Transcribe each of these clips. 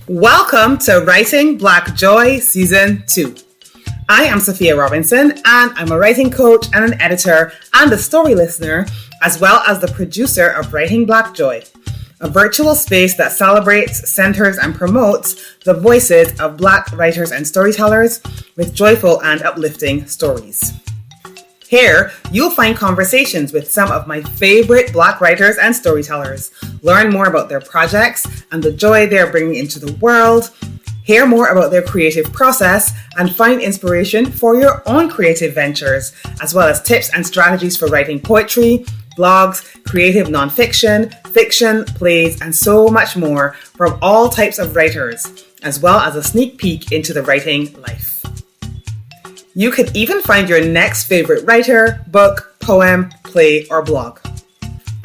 Welcome to Writing Black Joy Season 2. I am Sophia Robinson, and I'm a writing coach and an editor and a story listener, as well as the producer of Writing Black Joy, a virtual space that celebrates, centers, and promotes the voices of Black writers and storytellers with joyful and uplifting stories. Here, you'll find conversations with some of my favorite Black writers and storytellers, learn more about their projects and the joy they're bringing into the world, hear more about their creative process, and find inspiration for your own creative ventures, as well as tips and strategies for writing poetry, blogs, creative nonfiction, fiction, plays, and so much more from all types of writers, as well as a sneak peek into the writing life. You could even find your next favorite writer, book, poem, play, or blog.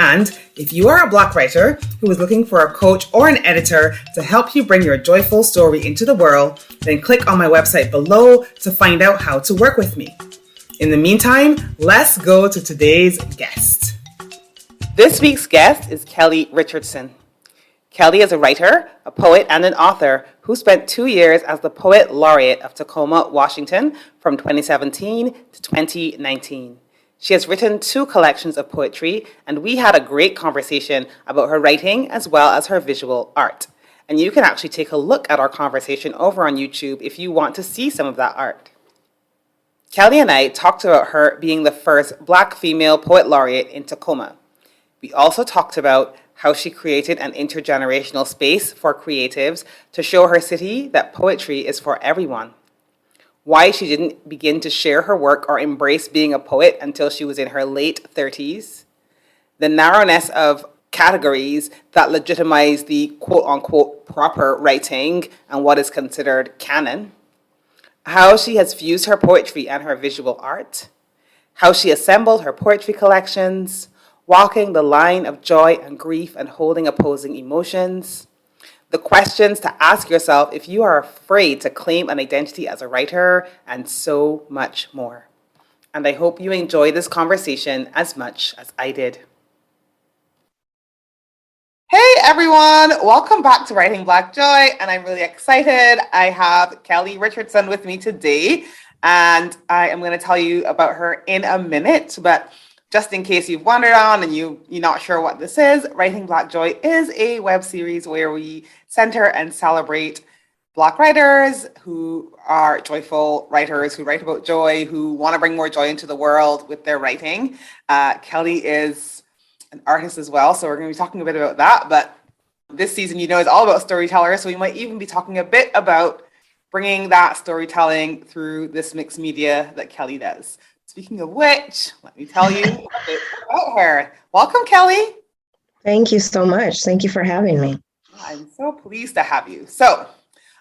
And if you are a Black writer who is looking for a coach or an editor to help you bring your joyful story into the world, then click on my website below to find out how to work with me. In the meantime, let's go to today's guest. This week's guest is Kelly Richardson. Kelly is a writer, a poet, and an author who spent 2 years as the Poet Laureate of Tacoma, Washington from 2017 to 2019. She has written 2 collections of poetry, and we had a great conversation about her writing as well as her visual art. And you can actually take a look at our conversation over on YouTube if you want to see some of that art. Kelly and I talked about her being the first Black female Poet Laureate in Tacoma. We also talked about how she created an intergenerational space for creatives to show her city that poetry is for everyone. Why she didn't begin to share her work or embrace being a poet until she was in her late 30s. The narrowness of categories that legitimize the quote-unquote proper writing and what is considered canon. How she has fused her poetry and her visual art. How she assembled her poetry collections. Walking the line of joy and grief and holding opposing emotions. The questions to ask yourself if you are afraid to claim an identity as a writer, and so much more. And I hope you enjoy this conversation as much as I did. Hey everyone, welcome back to Writing Black Joy, and I'm really excited. I have Kelly Richardson with me today, and I am going to tell you about her in a minute, but just in case you've wandered on and you're not sure what this is, Writing Black Joy is a web series where we center and celebrate Black writers who are joyful writers, who write about joy, who want to bring more joy into the world with their writing. Kelly is an artist as well, so we're going to be talking a bit about that. But this season, is all about storytellers, so we might even be talking a bit about bringing that storytelling through this mixed media that Kelly does. Speaking of which, let me tell you a bit about her. Welcome, Kelly. Thank you so much. Thank you for having me. I'm so pleased to have you. So,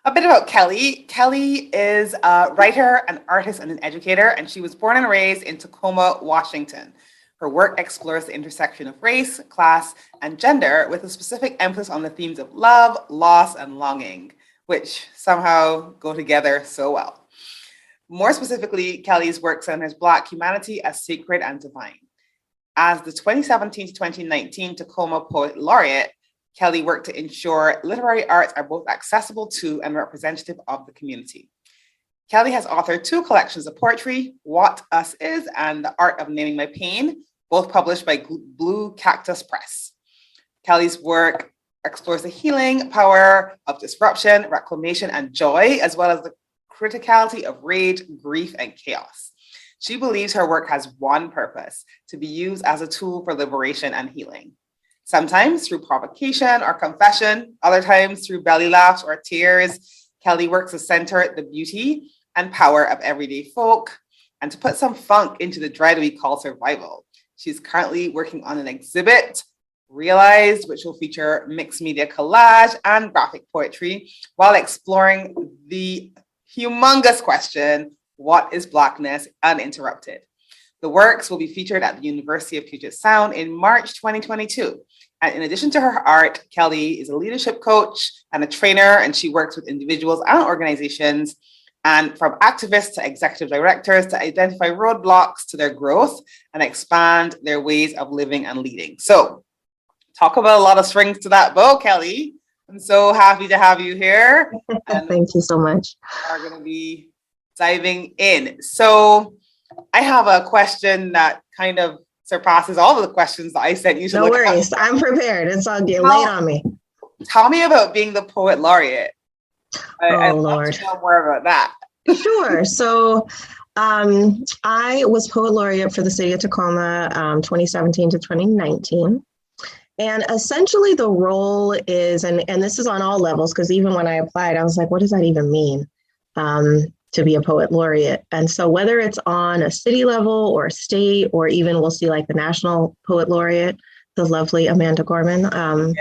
a bit about Kelly. Kelly is a writer, an artist, and an educator, and she was born and raised in Tacoma, Washington. Her work explores the intersection of race, class, and gender with a specific emphasis on the themes of love, loss, and longing, which somehow go together so well. More specifically, Kelly's work centers Black humanity as sacred and divine. As the 2017 to 2019 Tacoma Poet Laureate, Kelly worked to ensure literary arts are both accessible to and representative of the community. Kelly has authored 2 collections of poetry, What Us Is and The Art of Naming My Pain, both published by Blue Cactus Press. Kelly's work explores the healing power of disruption, reclamation, and joy, as well as the criticality of rage, grief, and chaos. She believes her work has one purpose: to be used as a tool for liberation and healing. Sometimes through provocation or confession, other times through belly laughs or tears, Kelly works to center the beauty and power of everyday folk and to put some funk into the dread we call survival. She's currently working on an exhibit, Realized, which will feature mixed media collage and graphic poetry while exploring the humongous question, what is Blackness uninterrupted? The works will be featured at the University of Puget Sound in March 2022. And in addition to her art, Kelly is a leadership coach and a trainer, and she works with individuals and organizations, and from activists to executive directors, to identify roadblocks to their growth and expand their ways of living and leading. So talk about a lot of strings to that bow, Kelly. I'm so happy to have you here. And Thank you so much. we are going to be diving in. So I have a question that kind of surpasses all of the questions that I sent you to No look worries. I'm prepared. It's all getting How- laid on me. Tell me about being the poet laureate. I'd love Lord. to know more about that. Sure. So I was poet laureate for the city of Tacoma 2017 to 2019. And essentially the role is, and this is on all levels, because even when I applied, I was like, what does that even mean to be a poet laureate? And so whether it's on a city level or a state, or even we'll see like the national poet laureate, the lovely Amanda Gorman.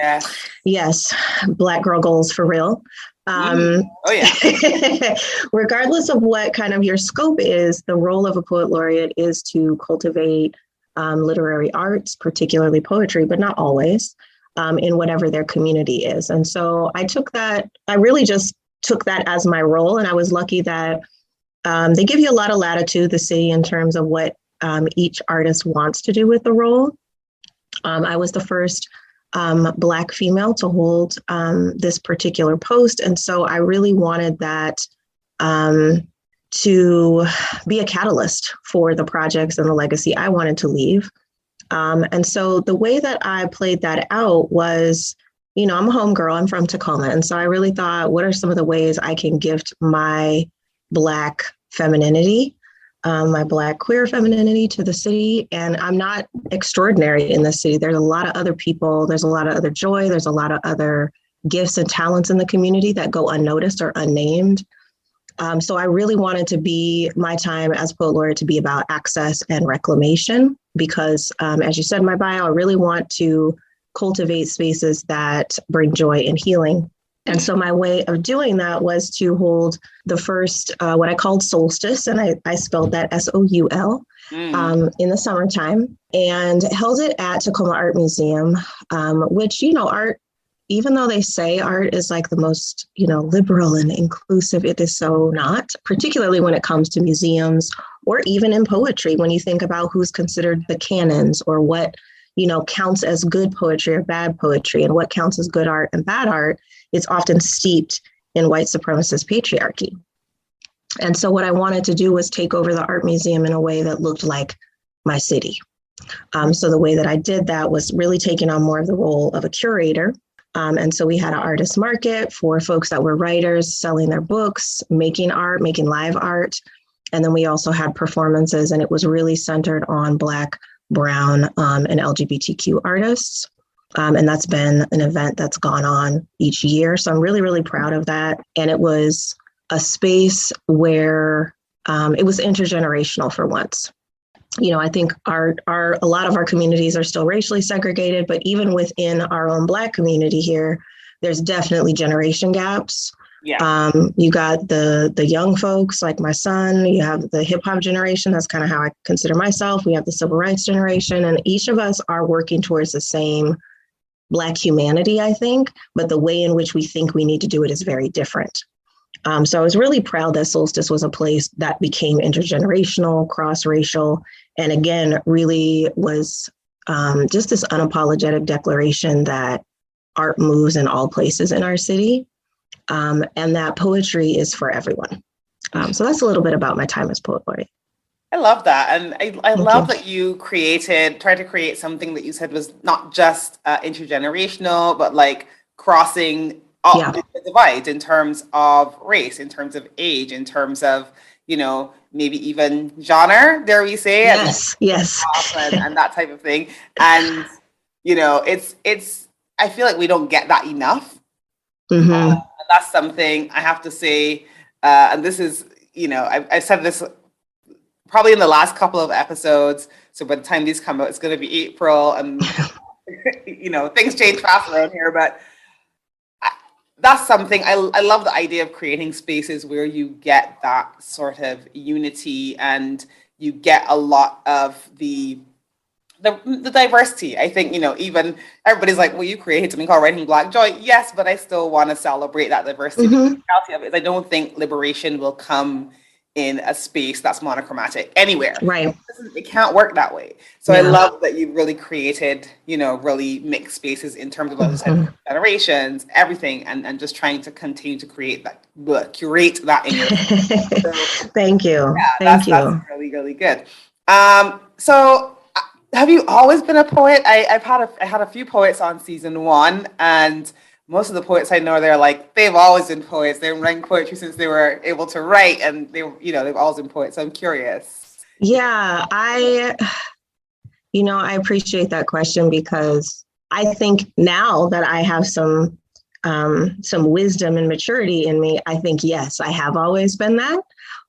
Yes, Black girl goals for real. Oh, yeah. Regardless of what kind of your scope is, the role of a poet laureate is to cultivate literary arts, particularly poetry, but not always, in whatever their community is. And so I really just took that as my role. And I was lucky that they give you a lot of latitude, the city, in terms of what each artist wants to do with the role. I was the first Black female to hold this particular post. And so I really wanted that to be a catalyst for the projects and the legacy I wanted to leave. And so the way that I played that out was, I'm a homegirl, I'm from Tacoma. And so I really thought, what are some of the ways I can gift my Black femininity, my Black queer femininity to the city? And I'm not extraordinary in the city. There's a lot of other people, there's a lot of other joy, there's a lot of other gifts and talents in the community that go unnoticed or unnamed. So I really wanted to be my time as poet laureate to be about access and reclamation, because as you said in my bio, I really want to cultivate spaces that bring joy and healing. And so my way of doing that was to hold the first, what I called solstice, and I spelled that SOUL, in the summertime, and held it at Tacoma Art Museum, which, art, even though they say art is like the most, liberal and inclusive, it is so not, particularly when it comes to museums or even in poetry, when you think about who's considered the canons or what, counts as good poetry or bad poetry and what counts as good art and bad art. It's often steeped in white supremacist patriarchy. And so what I wanted to do was take over the art museum in a way that looked like my city. So the way that I did that was really taking on more of the role of a curator. And so we had an artist market for folks that were writers selling their books, making art, making live art. And then we also had performances, and it was really centered on Black, Brown, and LGBTQ artists. And that's been an event that's gone on each year. So I'm really, really proud of that. And it was a space where it was intergenerational for once. I think a lot of our communities are still racially segregated, but even within our own Black community here, there's definitely generation gaps. Yeah. You got the young folks like my son, you have the hip hop generation. That's kind of how I consider myself. We have the civil rights generation, and each of us are working towards the same Black humanity, I think, but the way in which we think we need to do it is very different. So I was really proud that Solstice was a place that became intergenerational, cross-racial, and again, really was just this unapologetic declaration that art moves in all places in our city, and that poetry is for everyone. So that's a little bit about my time as poet laureate. I love that. And I love that you tried to create something that you said was not just intergenerational, but like crossing the divide in terms of race, in terms of age, in terms of, maybe even genre, dare we say. Yes. And that type of thing. And, it's, I feel like we don't get that enough. Mm-hmm. That's something I have to say. And this is, I said this probably in the last couple of episodes. So by the time these come out, it's going to be April, and things change fast around here. But that's something I love, the idea of creating spaces where you get that sort of unity and you get a lot of the diversity. I think, even everybody's like, well, you created something called Writing Black Joy. Yes, but I still want to celebrate that diversity. Mm-hmm. The reality of it is I don't think liberation will come in a space that's monochromatic anywhere. Right. It can't work that way. So I love that you've really created, really mixed spaces in terms of other generations, everything, and just trying to continue to curate that in your. So, Thank you. That's really, really good. So have you always been a poet? I had a few poets on season 1, and most of the poets I know, they've always been poets. They've been writing poetry since they were able to write, and they've always been poets. So I'm curious. Yeah, I appreciate that question, because I think now that I have some wisdom and maturity in me, I think, yes, I have always been that,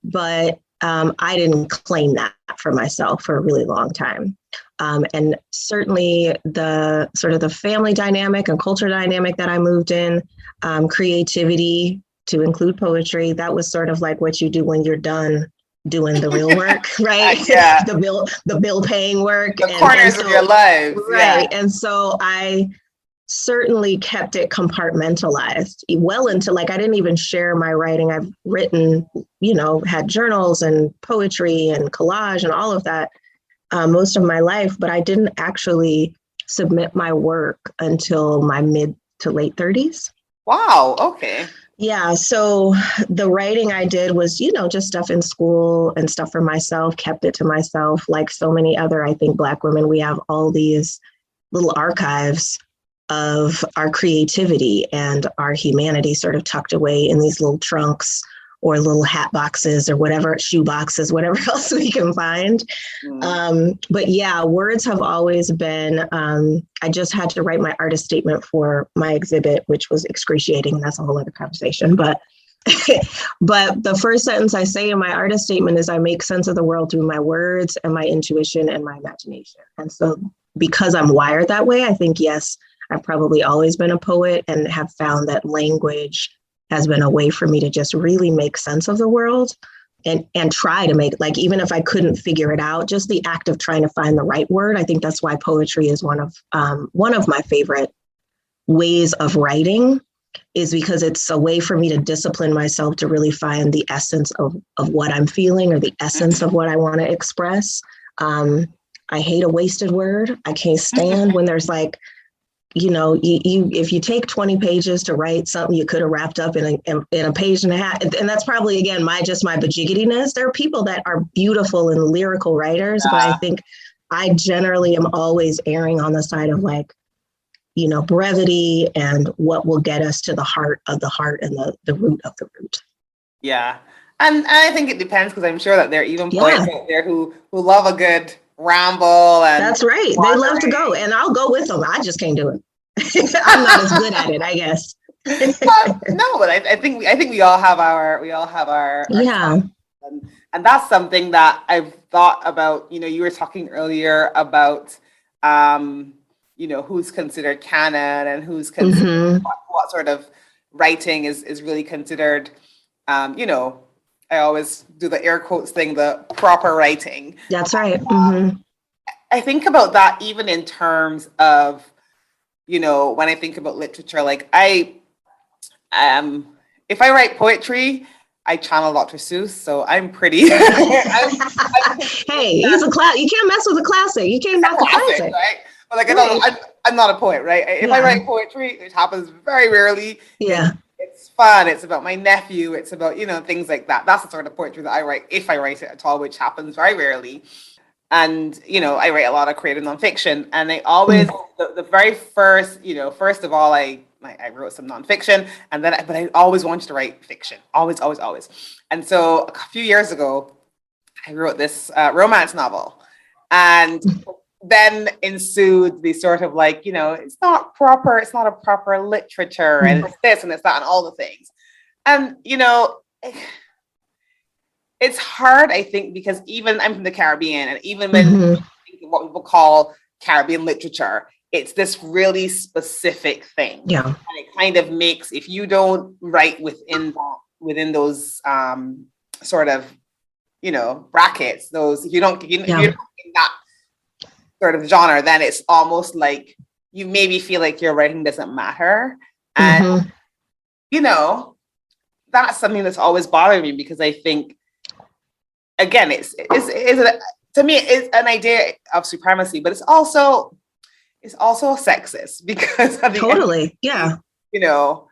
but I didn't claim that for myself for a really long time. And certainly the sort of the family dynamic and culture dynamic that I moved in, creativity to include poetry, that was sort of like what you do when you're done doing the real work, right? Yeah. the bill paying work. The corners of your life. Right. Yeah. And so I certainly kept it compartmentalized well into, I didn't even share my writing. I've written, had journals and poetry and collage and all of that most of my life, but I didn't actually submit my work until my mid to late 30s. Wow. Okay. Yeah. So the writing I did was, just stuff in school and stuff for myself, kept it to myself. Like so many other, I think, Black women, we have all these little archives of our creativity and our humanity sort of tucked away in these little trunks or little hat boxes or whatever, shoe boxes, whatever else we can find. But yeah, words have always been, I just had to write my artist statement for my exhibit, which was excruciating. That's a whole other conversation. But the first sentence I say in my artist statement is, I make sense of the world through my words and my intuition and my imagination. And so because I'm wired that way, I think, yes, I've probably always been a poet and have found that language has been a way for me to just really make sense of the world and try to make, even if I couldn't figure it out, just the act of trying to find the right word. I think that's why poetry is one of my favorite ways of writing, is because it's a way for me to discipline myself to really find the essence of what I'm feeling or the essence of what I want to express. I hate a wasted word. I can't stand when there's if you take 20 pages to write something you could have wrapped up in a page and a half, and that's probably, again, my bajiggitiness. There are people that are beautiful and lyrical writers, but I think I generally am always erring on the side of brevity and what will get us to the heart of the heart and the root of the root. Yeah. And I think it depends, because I'm sure that there are even poets out there who love a good ramble. And that's right. They love to go, and I'll go with them. I just can't do it. I'm not as good at it, I guess. No, but I think we all have our yeah. And that's something that I've thought about. You were talking earlier about who's considered canon and who's considered what sort of writing is really considered. I always do the air quotes thing, the proper writing. That's right. I think about that even in terms of, when I think about literature, if I write poetry, I channel Dr. Seuss, so I'm pretty. Hey, he's a class. You can't mess with a classic. You can't knock a classic, right? But I'm not a poet, right? If I write poetry, which happens very rarely. Yeah. It's fun. It's about my nephew. It's about, things like that. That's the sort of poetry that I write, if I write it at all, which happens very rarely. And, I write a lot of creative nonfiction. And I always, the very first, first of all, I wrote some nonfiction, but I always wanted to write fiction. Always, always, always. And so a few years ago, I wrote this romance novel. And then ensued the sort of it's not a proper literature, and it's this and it's that and all the things. And, it's hard, I think, because even I'm from the Caribbean, and even when you think of what people call Caribbean literature, it's this really specific thing. Yeah. And it kind of makes, if you don't write within those sort of, brackets, those, if you don't in that sort of genre, then it's almost like you maybe feel like your writing doesn't matter. And, that's something that's always bothered me, because I think again, to me, it's an idea of supremacy, but it's also sexist because of the Totally. Yeah. you know,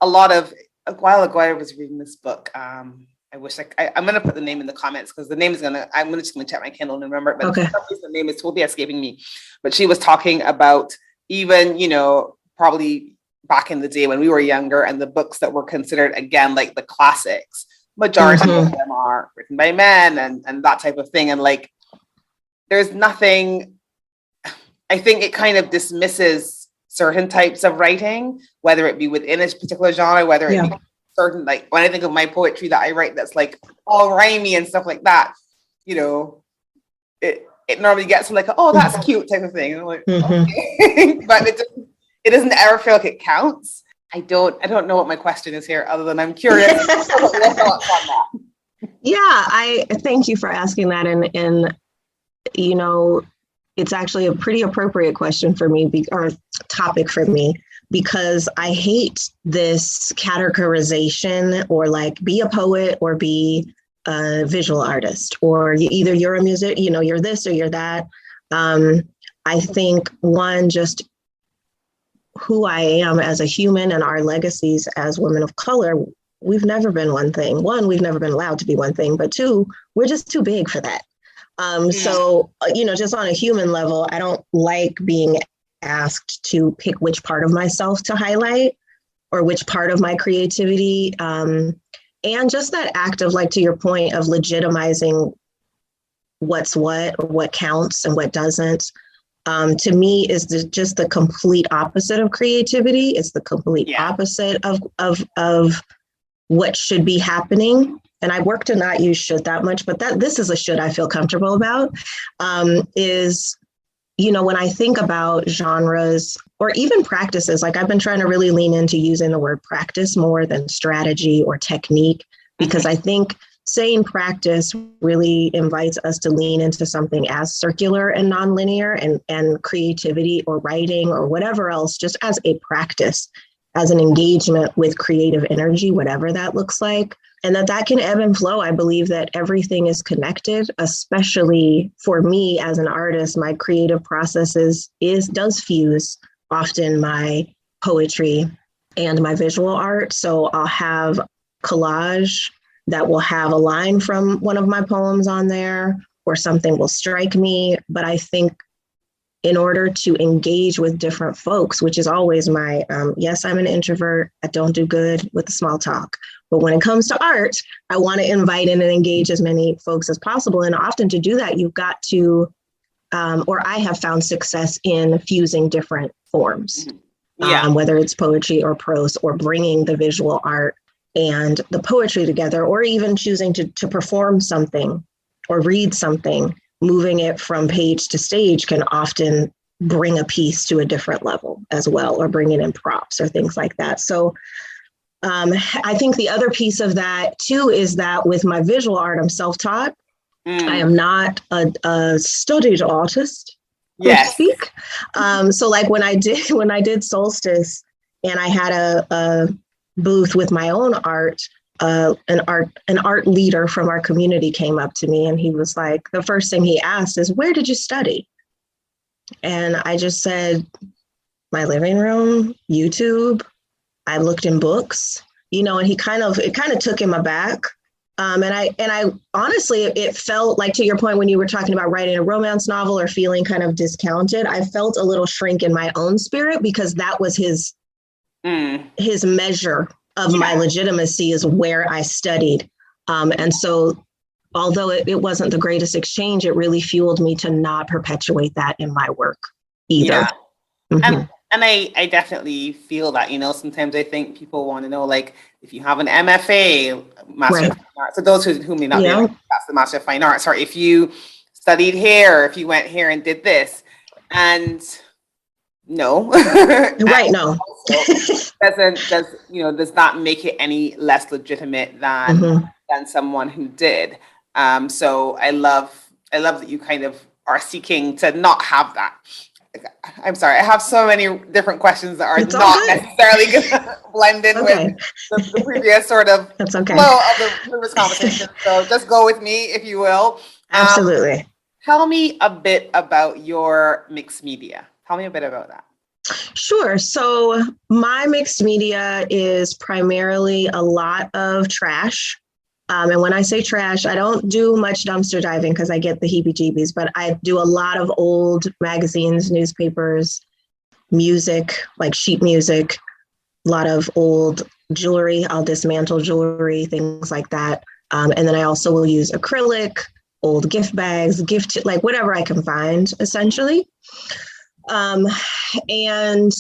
a lot of a while ago I was reading this book. I wish I'm going to put the name in the comments because the name is I'm just going to check my Kindle and remember it. But okay. For some reason, the name is totally escaping me. But she was talking about even, probably back in the day when we were younger and the books that were considered, again, like the classics, majority of them are written by men and that type of thing. And like, there's nothing, I think it kind of dismisses certain types of writing, whether it be within a particular genre, whether it be certain, like when I think of my poetry that I write that's like all rhymey and stuff like that, it normally gets like, oh, that's cute type of thing. And I'm like, okay. But it doesn't ever feel like it counts. I don't know what my question is here, other than I'm curious what your thoughts on that. Yeah, I thank you for asking that. And it's actually a pretty appropriate question for me, or topic for me, because I hate this categorization or like be a poet or be a visual artist, or either you're a music, you're this or you're that. I think just who I am as a human and our legacies as women of color, we've never been one thing. One, we've never been allowed to be one thing, but two, we're just too big for that. So, just on a human level, I don't like being asked to pick which part of myself to highlight or which part of my creativity. And just that act of, like, to your point, of legitimizing what's what, or what counts and what doesn't, to me is just the complete opposite of creativity. It's the complete opposite of what should be happening. And I work to not use should that much, but this is a should I feel comfortable about, is, when I think about genres or even practices, like I've been trying to really lean into using the word practice more than strategy or technique, because I think saying practice really invites us to lean into something as circular and nonlinear, and creativity or writing or whatever else, just as a practice, as an engagement with creative energy, whatever that looks like. And that can ebb and flow. I believe that everything is connected, especially for me as an artist. My creative processes does fuse often my poetry and my visual art. So I'll have collage that will have a line from one of my poems on there, or something will strike me. But I think in order to engage with different folks, which is always my, yes, I'm an introvert. I don't do good with the small talk. But when it comes to art, I want to invite in and engage as many folks as possible. And often to do that, you've got to, or I have found success in fusing different forms, whether it's poetry or prose, or bringing the visual art and the poetry together, or even choosing to perform something or read something. Moving it from page to stage can often bring a piece to a different level as well, or bringing in props or things like that. So I think the other piece of that too is that with my visual art, I'm self-taught. I am not a studied artist, so to speak. So like when I did Solstice and I had a booth with my own art, an art leader from our community came up to me, and he was like, the first thing he asked is, "Where did you study?" And I just said, my living room, YouTube. I looked in books, and it kind of took him aback. And I honestly, it felt like, to your point, when you were talking about writing a romance novel or feeling kind of discounted, I felt a little shrink in my own spirit, because that was his measure of my legitimacy, is where I studied. And so although it wasn't the greatest exchange, it really fueled me to not perpetuate that in my work either. Yeah. And I definitely feel that, sometimes I think people want to know, like, if you have an MFA, Master of Fine Arts, so those who may not be, that's the Master of Fine Arts, or if you studied here, if you went here and did this, and no. Right, no. Does that make it any less legitimate than someone who did? So I love that you kind of are seeking to not have that. I'm sorry, I have so many different questions that are It's all not good. necessarily going to blend in Okay. with the previous sort of That's okay. flow of the previous conversation. So just go with me, if you will. Absolutely. Tell me a bit about your mixed media. Tell me a bit about that. Sure. So my mixed media is primarily a lot of trash. And when I say trash, I don't do much dumpster diving because I get the heebie-jeebies, but I do a lot of old magazines, newspapers, music, like sheet music, a lot of old jewelry. I'll dismantle jewelry, things like that. And then I also will use acrylic, old gift bags, like whatever I can find, essentially. And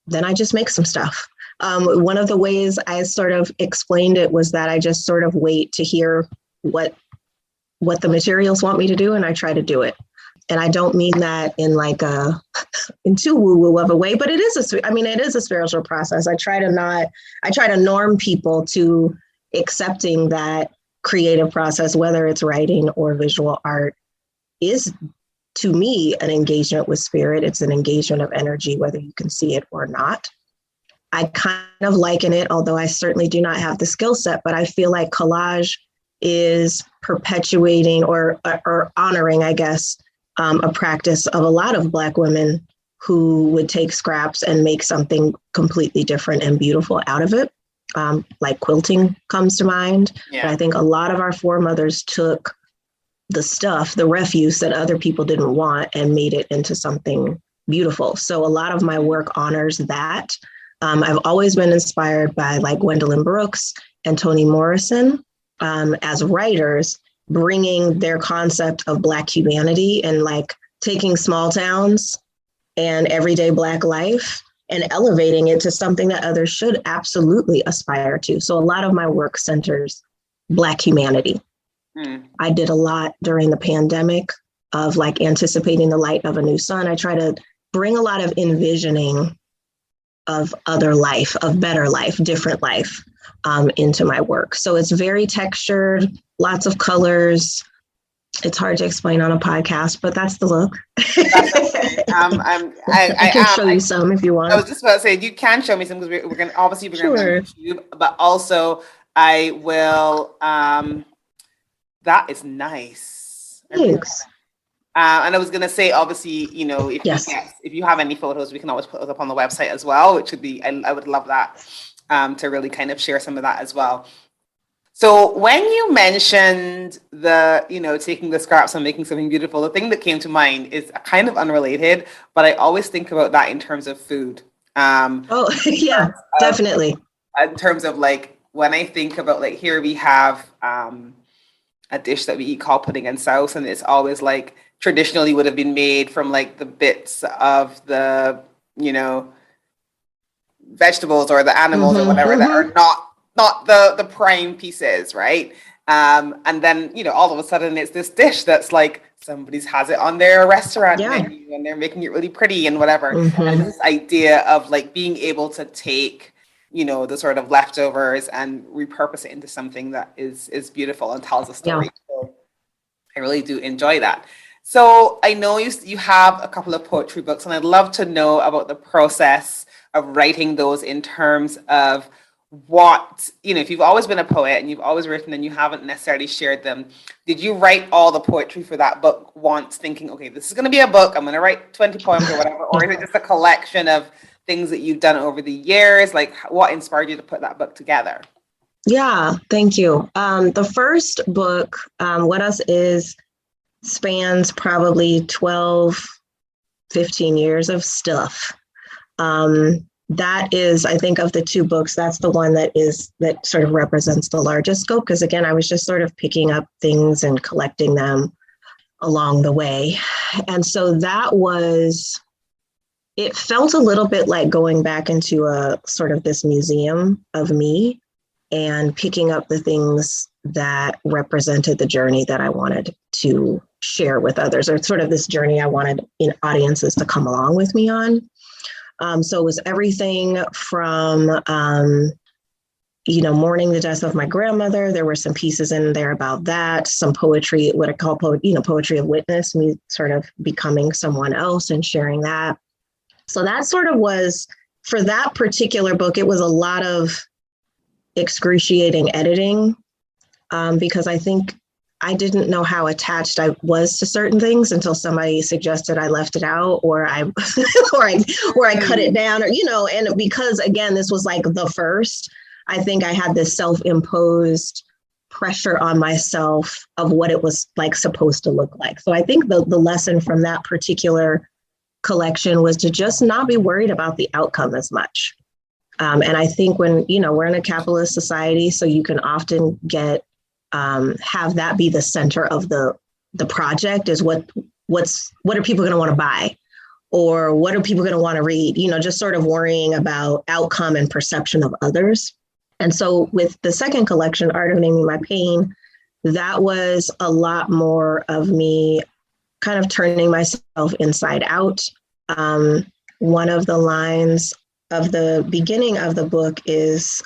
then I just make some stuff. One of the ways I sort of explained it was that I just sort of wait to hear what the materials want me to do, and I try to do it. And I don't mean that in like in too woo-woo of a way, but it is a spiritual process. I try to norm people to accepting that creative process, whether it's writing or visual art, is to me an engagement with spirit. It's an engagement of energy, whether you can see it or not. I kind of liken it, although I certainly do not have the skill set, but I feel like collage is perpetuating or honoring, I guess, a practice of a lot of Black women who would take scraps and make something completely different and beautiful out of it. Like quilting comes to mind. Yeah. But I think a lot of our foremothers took the stuff, the refuse that other people didn't want, and made it into something beautiful. So a lot of my work honors that. I've always been inspired by like Gwendolyn Brooks and Toni Morrison as writers, bringing their concept of Black humanity and like taking small towns and everyday Black life and elevating it to something that others should absolutely aspire to. So a lot of my work centers Black humanity. I did a lot during the pandemic of like anticipating the light of a new sun. I try to bring a lot of envisioning of other life, of better life, different life into my work. So it's very textured, lots of colors. It's hard to explain on a podcast, but that's the look. I can show you some if you want. I was just about to say, you can show me some because we're going to obviously be on YouTube, but also I will. That is nice. Thanks. And I was going to say, obviously, you know, if you have any photos, we can always put those up on the website as well, which would be, I would love that to really kind of share some of that as well. So when you mentioned taking the scraps and making something beautiful, the thing that came to mind is kind of unrelated, but I always think about that in terms of food. Yeah, definitely. In terms of like, when I think about like, here we have a dish that we eat called pudding and sauce, and it's always like traditionally would have been made from like the bits of the, vegetables or the animals or whatever that are not the prime pieces, right? And then, all of a sudden it's this dish that's like somebody's has it on their restaurant menu and they're making it really pretty and whatever. And this idea of like being able to take, the sort of leftovers and repurpose it into something that is beautiful and tells a story. Yeah. So I really do enjoy that. So I know you have a couple of poetry books, and I'd love to know about the process of writing those in terms of what, if you've always been a poet and you've always written and you haven't necessarily shared them, did you write all the poetry for that book once thinking, okay, this is going to be a book, I'm going to write 20 poems or whatever, or is it just a collection of things that you've done over the years? Like, what inspired you to put that book together? Yeah, thank you. The first book, What Us Is, spans probably 12, 15 years of stuff. That is, I think, of the two books, that's the one that sort of represents the largest scope. Because again, I was just sort of picking up things and collecting them along the way. And so it felt a little bit like going back into a sort of this museum of me and picking up the things that represented the journey that I wanted to share with others, or sort of this journey I wanted audiences to come along with me on. So it was everything from, mourning the death of my grandmother. There were some pieces in there about that, some poetry, what I call poetry of witness, me sort of becoming someone else and sharing that. So that sort of was, for that particular book, it was a lot of excruciating editing, because I think I didn't know how attached I was to certain things until somebody suggested I left it out, or I or I cut it down, or and because again, this was like the first, I think I had this self-imposed pressure on myself of what it was like supposed to look like. So I think the lesson from that particular collection was to just not be worried about the outcome as much. And I think when, we're in a capitalist society, so you can often get, have that be the center of the project, is what are people going to want to buy, or what are people going to want to read, just sort of worrying about outcome and perception of others. And so with the second collection, Art of Naming My Pain, that was a lot more of me kind of turning myself inside out. One of the lines of the beginning of the book is,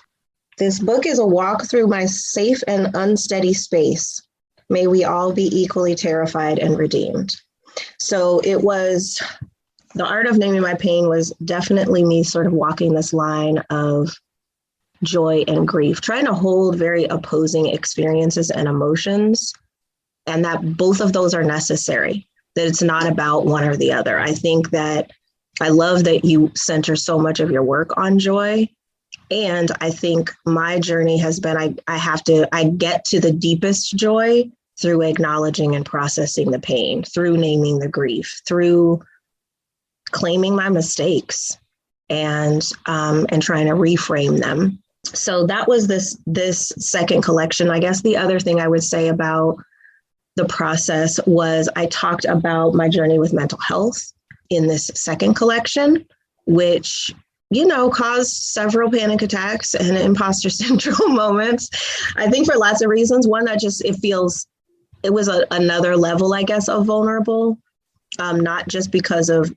"This book is a walk through my safe and unsteady space. May we all be equally terrified and redeemed." So it was, the Art of Naming My Pain was definitely me sort of walking this line of joy and grief, trying to hold very opposing experiences and emotions, and that both of those are necessary, that it's not about one or the other. I think that I love that you center so much of your work on joy. And I think my journey has been, I get to the deepest joy through acknowledging and processing the pain, through naming the grief, through claiming my mistakes and trying to reframe them. So that was this second collection. I guess the other thing I would say about the process was I talked about my journey with mental health in this second collection, which, caused several panic attacks and imposter syndrome moments. I think for lots of reasons. One, that just, it was another level, I guess, of vulnerable, not just because of,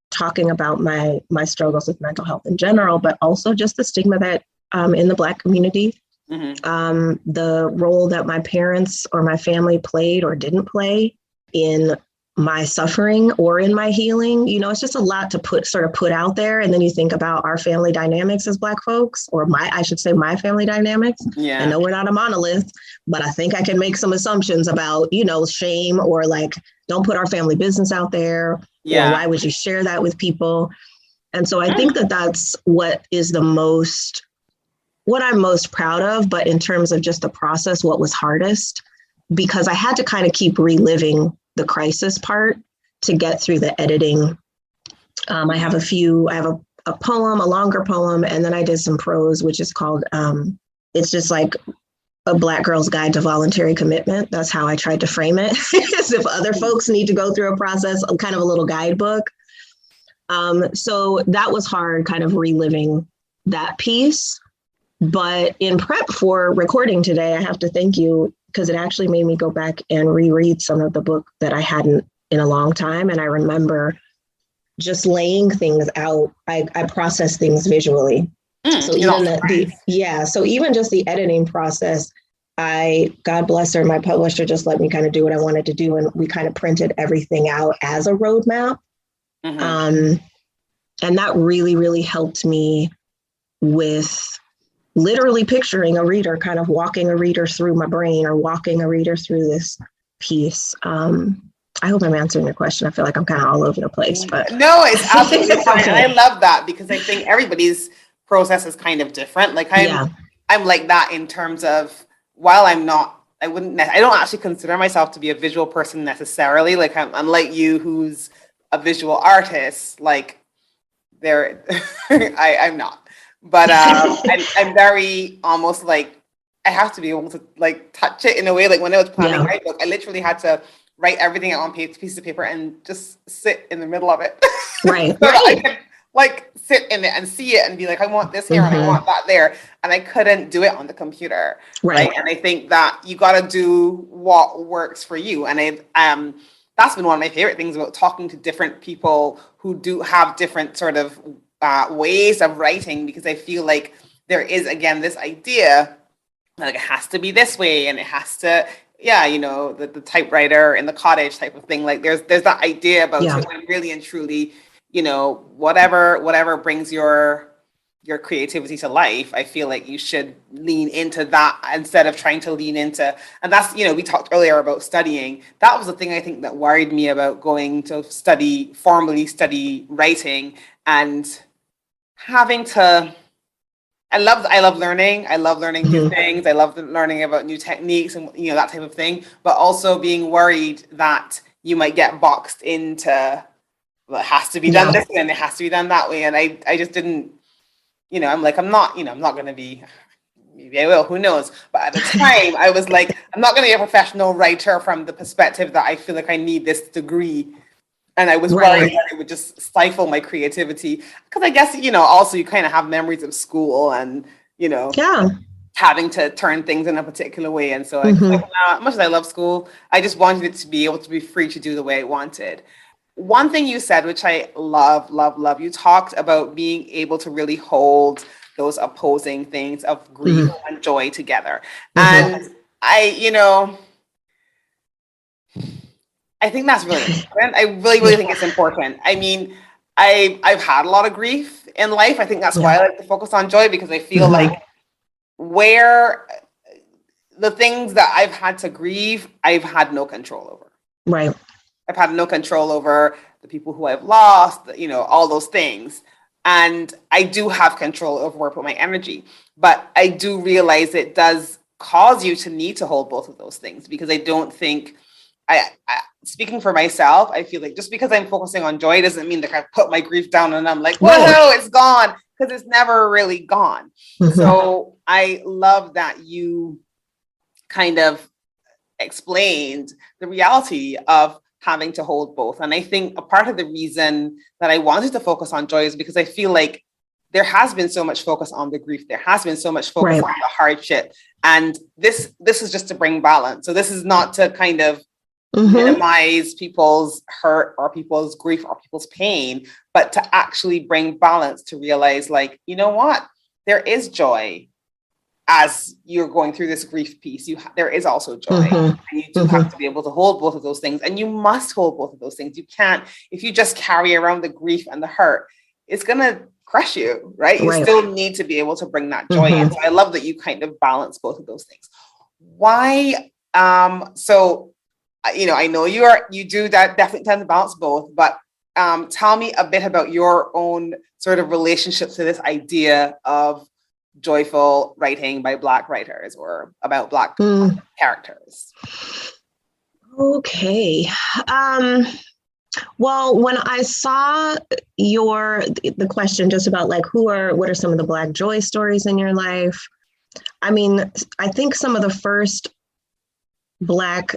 talking about my struggles with mental health in general, but also just the stigma that in the Black community, the role that my parents or my family played or didn't play in my suffering or in my healing. It's just a lot to put out there. And then you think about our family dynamics as Black folks, or my family dynamics. Yeah. I know we're not a monolith, but I think I can make some assumptions about, shame, or like, don't put our family business out there. Yeah. Or why would you share that with people? And so I think that that's what I'm most proud of. But in terms of just the process, what was hardest, because I had to kind of keep reliving the crisis part to get through the editing. I have a poem, a longer poem, and then I did some prose, which is called, it's just like a Black girl's guide to voluntary commitment. That's how I tried to frame it, as if other folks need to go through a process, kind of a little guidebook. So that was hard, kind of reliving that piece. But in prep for recording today, I have to thank you, because it actually made me go back and reread some of the book that I hadn't in a long time. And I remember just laying things out. I process things visually. So even just the editing process, God bless her, my publisher just let me kind of do what I wanted to do. And we kind of printed everything out as a roadmap. And that really, really helped me with literally picturing a reader, kind of walking a reader through my brain, or walking a reader through this piece. I hope I'm answering your question. I feel like I'm kind of all over the place, but no, it's absolutely fine. Okay. And I love that, because I think everybody's process is kind of different. Like I'm like that in terms of, while I don't actually consider myself to be a visual person necessarily. Like I'm unlike you, who's a visual artist. Like I'm not. But I'm very almost like, I have to be able to like touch it in a way. Like when I was planning my book, I literally had to write everything out on pieces of paper and just sit in the middle of it. Right. So I could like sit in it and see it and be like, I want this here and I want that there. And I couldn't do it on the computer. Right. And I think that you got to do what works for you. And that's been one of my favorite things about talking to different people who do have different sort of ways of writing, because I feel like there is, again, this idea like it has to be this way and it has to, yeah, the typewriter in the cottage type of thing. Like there's that idea about Yeah. it, and really and truly, whatever brings your creativity to life, I feel like you should lean into that instead of trying to lean into, and that's, we talked earlier about studying. That was the thing I think that worried me about going to formally study writing and having to, I love learning. I love learning new things. I love learning about new techniques and that type of thing, but also being worried that you might get boxed into, well, it has to be done this way and it has to be done that way. And I just didn't, I'm like, I'm not going to be, maybe I will, who knows? But at the time I was like, I'm not going to be a professional writer from the perspective that I feel like I need this degree. And I was worried that it would just stifle my creativity. Because I guess, also you kind of have memories of school and, having to turn things in a particular way. And so as much as I love school, I just wanted it to be able to be free to do the way I wanted. One thing you said, which I love, you talked about being able to really hold those opposing things of grief and joy together. And I think that's really important. I really think it's important. I mean, I've had a lot of grief in life. I think that's why I like to focus on joy, because I feel like where the things that I've had to grieve, I've had no control over. Right. I've had no control over the people who I've lost, all those things. And I do have control over where I put my energy. But I do realize it does cause you to need to hold both of those things, because I don't think, I speaking for myself, I feel like just because I'm focusing on joy doesn't mean that I put my grief down and I'm like, whoa, it's gone, because it's never really gone. So I love that you kind of explained the reality of having to hold both. And I think a part of the reason that I wanted to focus on joy is because I feel like there has been so much focus on the grief. There has been so much focus on the hardship. And this is just to bring balance. So this is not to kind of minimize people's hurt or people's grief or people's pain, but to actually bring balance, to realize, like, you know what, there is joy as you're going through this grief piece. There is also joy, and you do have to be able to hold both of those things, and you must hold both of those things. You can't, if you just carry around the grief and the hurt, it's gonna crush you, right? You still need to be able to bring that joy in. So I love that you kind of balance both of those things. Why? So I know you do that, definitely tend to balance both, but tell me a bit about your own sort of relationship to this idea of joyful writing by Black writers, or about Black characters. Okay. Well, when I saw the question just about like what are some of the Black joy stories in your life? I mean, I think some of the first Black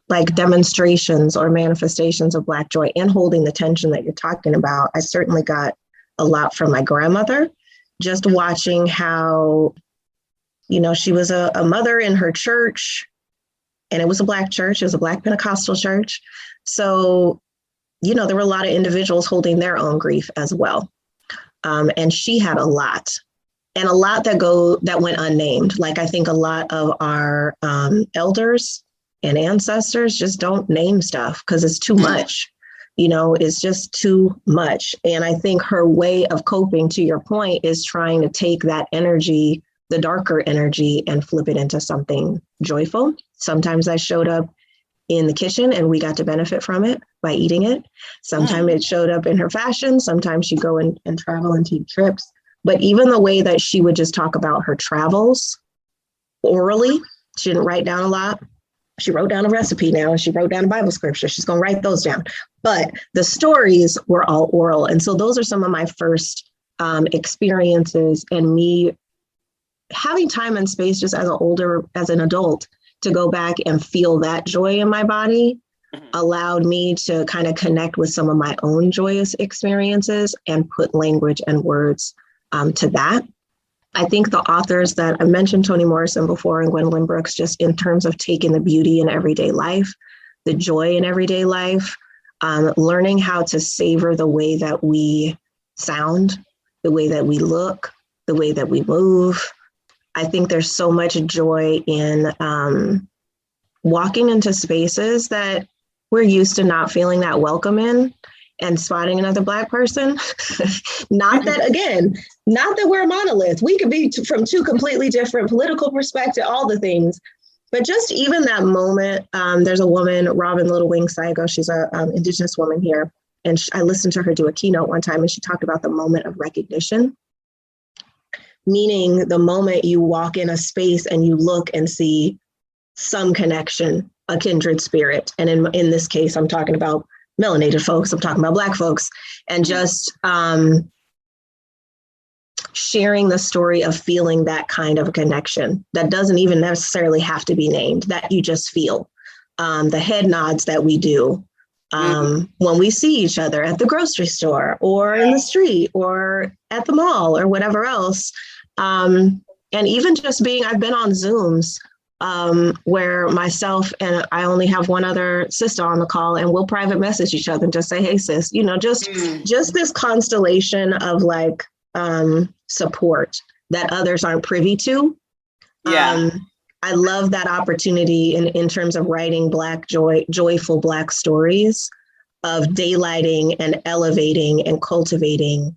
like demonstrations or manifestations of Black joy and holding the tension that you're talking about, I certainly got a lot from my grandmother, just watching how, she was a mother in her church, and it was a Black church, it was a Black Pentecostal church. So, there were a lot of individuals holding their own grief as well. And she had a lot, and a lot that went unnamed. Like, I think a lot of our elders and ancestors just don't name stuff because it's too much. It's just too much. And I think her way of coping, to your point, is trying to take that energy, the darker energy, and flip it into something joyful. Sometimes I showed up in the kitchen and we got to benefit from it by eating it. Sometimes it showed up in her fashion. Sometimes she'd go and travel and take trips. But even the way that she would just talk about her travels orally, she didn't write down a lot. She wrote down a recipe now, and she wrote down a Bible scripture. She's going to write those down. But the stories were all oral. And so those are some of my first experiences, and me having time and space just as an adult to go back and feel that joy in my body allowed me to kind of connect with some of my own joyous experiences and put language and words to that. I think the authors that I mentioned, Toni Morrison before and Gwendolyn Brooks, just in terms of taking the beauty in everyday life, the joy in everyday life, learning how to savor the way that we sound, the way that we look, the way that we move. I think there's so much joy in walking into spaces that we're used to not feeling that welcome in and spotting another Black person. Not that we're a monolith. We could be from two completely different political perspectives, all the things. But just even that moment, there's a woman, Robin Little Wing Saigo, she's a Indigenous woman here. And I listened to her do a keynote one time, and she talked about the moment of recognition, meaning the moment you walk in a space and you look and see some connection, a kindred spirit. And in this case, I'm talking about melanated folks, I'm talking about Black folks, and just sharing the story of feeling that kind of a connection that doesn't even necessarily have to be named, that you just feel. The head nods that we do when we see each other at the grocery store or in the street or at the mall or whatever else. And even just I've been on Zooms where myself and I only have one other sister on the call, and we'll private message each other and just say, hey, sis, just this constellation of like support that others aren't privy to. Yeah. I love that opportunity in terms of writing joyful Black stories, of daylighting and elevating and cultivating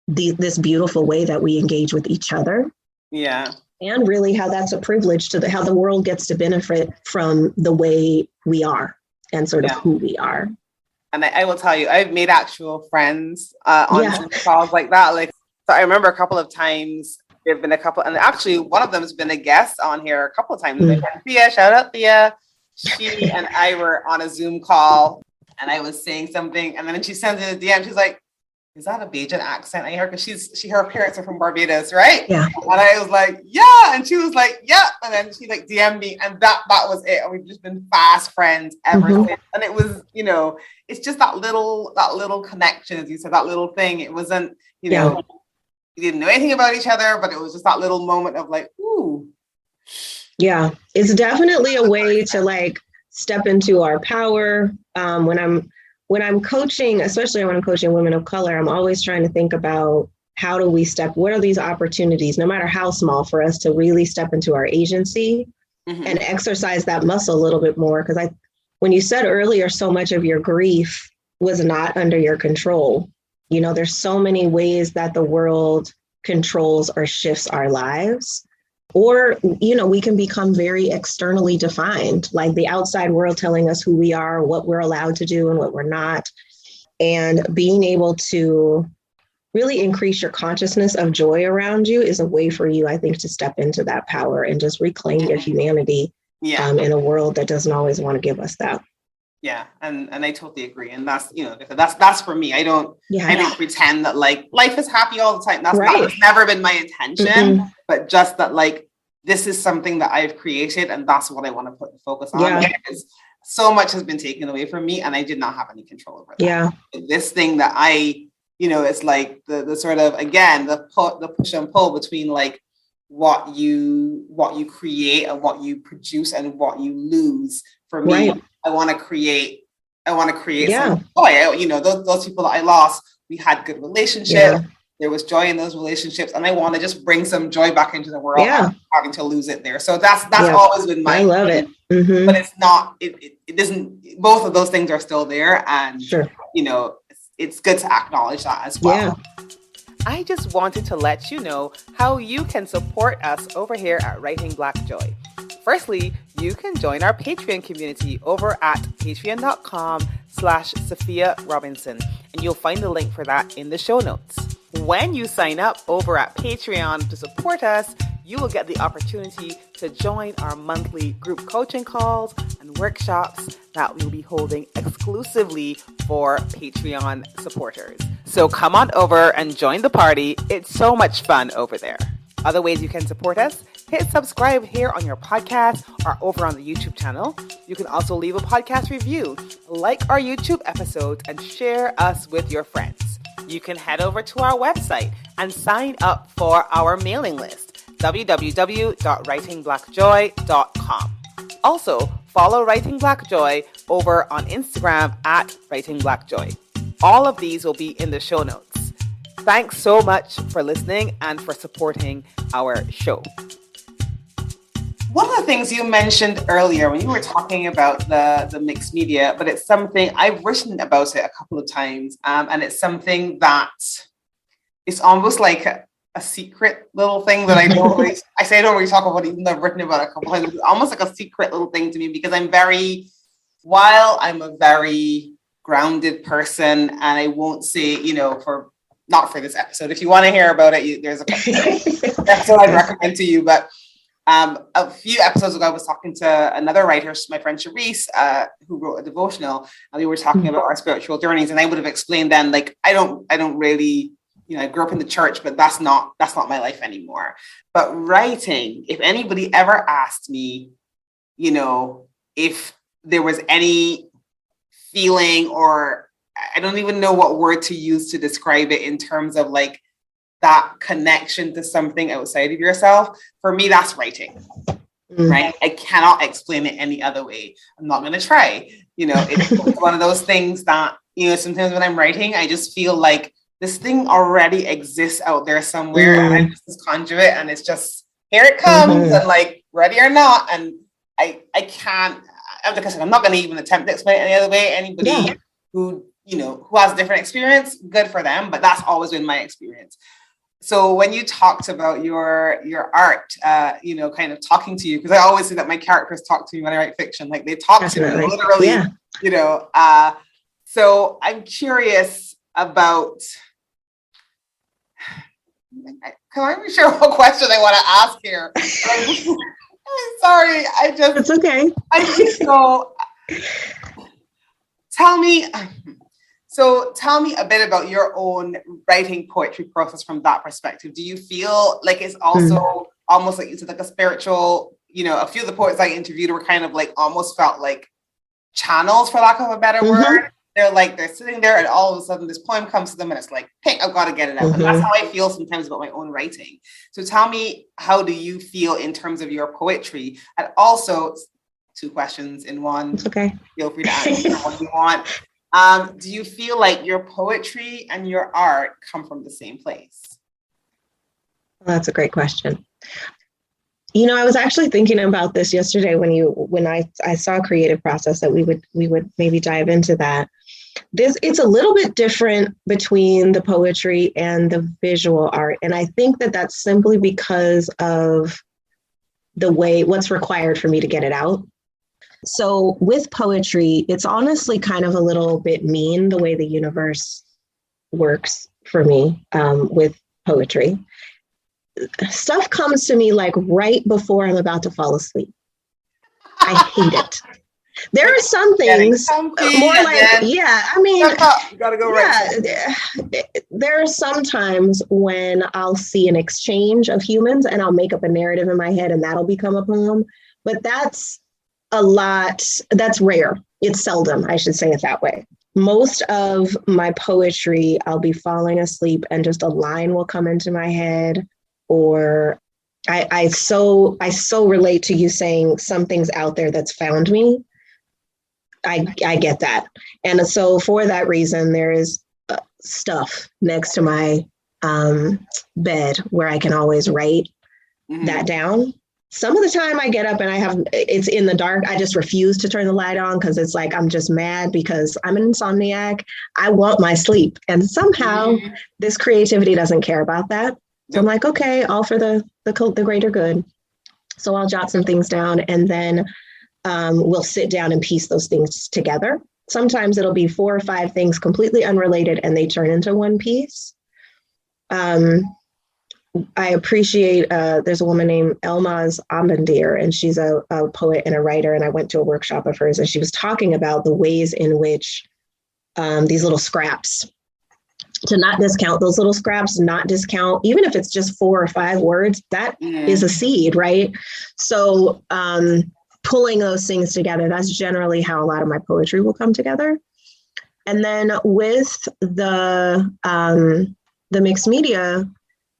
this beautiful way that we engage with each other. Yeah. And really how that's a privilege how the world gets to benefit from the way we are and sort of who we are. And I will tell you, I've made actual friends on Zoom calls like that. Like, so I remember a couple of times, there've been a couple, and actually one of them has been a guest on here a couple of times. Thea, shout out Thea. She and I were on a Zoom call, and I was saying something, and then she sends in a DM. She's like, "Is that a Bajan accent I heard?" Because her parents are from Barbados, right? Yeah. And I was like, "Yeah," and she was like, "Yeah," and then she like DM'd me, and that was it. And we've just been fast friends ever since. And it was, it's just that little connection, as you said, that little thing. It wasn't, we didn't know anything about each other, but it was just that little moment of like, ooh. Yeah, it's definitely a way to like step into our power. When I'm coaching, especially when I'm coaching women of color, I'm always trying to think about how do we what are these opportunities, no matter how small, for us to really step into our agency and exercise that muscle a little bit more. Because when you said earlier, so much of your grief was not under your control. There's so many ways that the world controls or shifts our lives. Or, we can become very externally defined, like the outside world telling us who we are, what we're allowed to do and what we're not. And being able to really increase your consciousness of joy around you is a way for you, I think, to step into that power and just reclaim your humanity in a world that doesn't always want to give us that. Yeah, and I totally agree, and that's for me. I don't pretend that like life is happy all the time. That's never been my intention. But just that like this is something that I've created, and that's what I want to put the focus on. Yeah. Because so much has been taken away from me, and I did not have any control over that. Yeah, this thing that it's like the sort of again the push and pull between like what you create and what you produce and what you lose. For me, I want to create some joy. Those people that I lost, we had good relationships. Yeah. There was joy in those relationships, and I want to just bring some joy back into the world. Yeah. Having to lose it there. So that's always been my. I love it. But it's not. It isn't. Both of those things are still there, and it's good to acknowledge that as well. Yeah. I just wanted to let you know how you can support us over here at Writing Black Joy. Firstly, you can join our Patreon community over at patreon.com/Sophia Robinson, and you'll find the link for that in the show notes. When you sign up over at Patreon to support us, you will get the opportunity to join our monthly group coaching calls and workshops that we'll be holding exclusively for Patreon supporters. So come on over and join the party. It's so much fun over there. Other ways you can support us: hit subscribe here on your podcast or over on the YouTube channel. You can also leave a podcast review, like our YouTube episodes, and share us with your friends. You can head over to our website and sign up for our mailing list, www.writingblackjoy.com. Also, follow Writing Black Joy over on Instagram at Writing Black Joy. All of these will be in the show notes. Thanks so much for listening and for supporting our show. One of the things you mentioned earlier when you were talking about the mixed media, but it's something I've written about it a couple of times, and it's something that it's almost like a secret little thing that I don't really, I say I don't really talk about it, even though I've written about it a couple of times. It's almost like a secret little thing to me because while I'm a very grounded person, and I won't say, not for this episode. If you want to hear about it, there's a episode I'd recommend to you, but a few episodes ago, I was talking to another writer, my friend Charisse, who wrote a devotional, and we were talking about our spiritual journeys. And I would have explained then, like, I don't really, I grew up in the church, but that's not my life anymore. But writing, if anybody ever asked me, if there was any feeling, or I don't even know what word to use to describe it in terms of like that connection to something outside of yourself, for me, that's writing, right? I cannot explain it any other way. I'm not going to try. It's one of those things that, sometimes when I'm writing, I just feel like this thing already exists out there somewhere, and I just conjure it, and it's just, here it comes, and like, ready or not. And I can't, like I said, I'm not going to even attempt to explain it any other way. Anybody who has a different experience, good for them, but that's always been my experience. So when you talked about your art, kind of talking to you, because I always say that my characters talk to me when I write fiction, like they talk to me literally, so I'm curious about, I'm not sure what question I want to ask here. I'm sorry, it's okay. I just go, tell me a bit about your own writing poetry process from that perspective. Do you feel like it's also almost like you said, like a spiritual, a few of the poets I interviewed were kind of like almost felt like channels, for lack of a better word. They're sitting there and all of a sudden this poem comes to them and it's like, hey, I've got to get it out. And that's how I feel sometimes about my own writing. So tell me, how do you feel in terms of your poetry? And also, 2 questions in one. It's okay. Feel free to answer what you want. Do you feel like your poetry and your art come from the same place? Well, that's a great question. I was actually thinking about this yesterday when I saw a creative process that we would maybe dive into that. It's a little bit different between the poetry and the visual art. And I think that that's simply because of what's required for me to get it out. So with poetry, it's honestly kind of a little bit mean the way the universe works for me with poetry. Stuff comes to me like right before I'm about to fall asleep. I hate it. There are some things more like, you gotta go there are some times when I'll see an exchange of humans and I'll make up a narrative in my head and that'll become a poem. But that's rare. It's seldom, I should say it that way. Most of my poetry, I'll be falling asleep and just a line will come into my head, or I so relate to you saying something's out there that's found me. I get that. And so for that reason, there is stuff next to my bed where I can always write that down. Some of the time I get up and it's in the dark. I just refuse to turn the light on because it's like, I'm just mad because I'm an insomniac. I want my sleep. And somehow this creativity doesn't care about that. So I'm like, okay, all for the greater good. So I'll jot some things down and then we'll sit down and piece those things together. Sometimes it'll be 4 or 5 things completely unrelated and they turn into one piece. I appreciate, there's a woman named Elmaz Amandir, and she's a poet and a writer. And I went to a workshop of hers and she was talking about the ways in which these little scraps, to not discount those little scraps, not discount, even if it's just 4 or 5 words, that is a seed, right? So pulling those things together, that's generally how a lot of my poetry will come together. And then with the mixed media,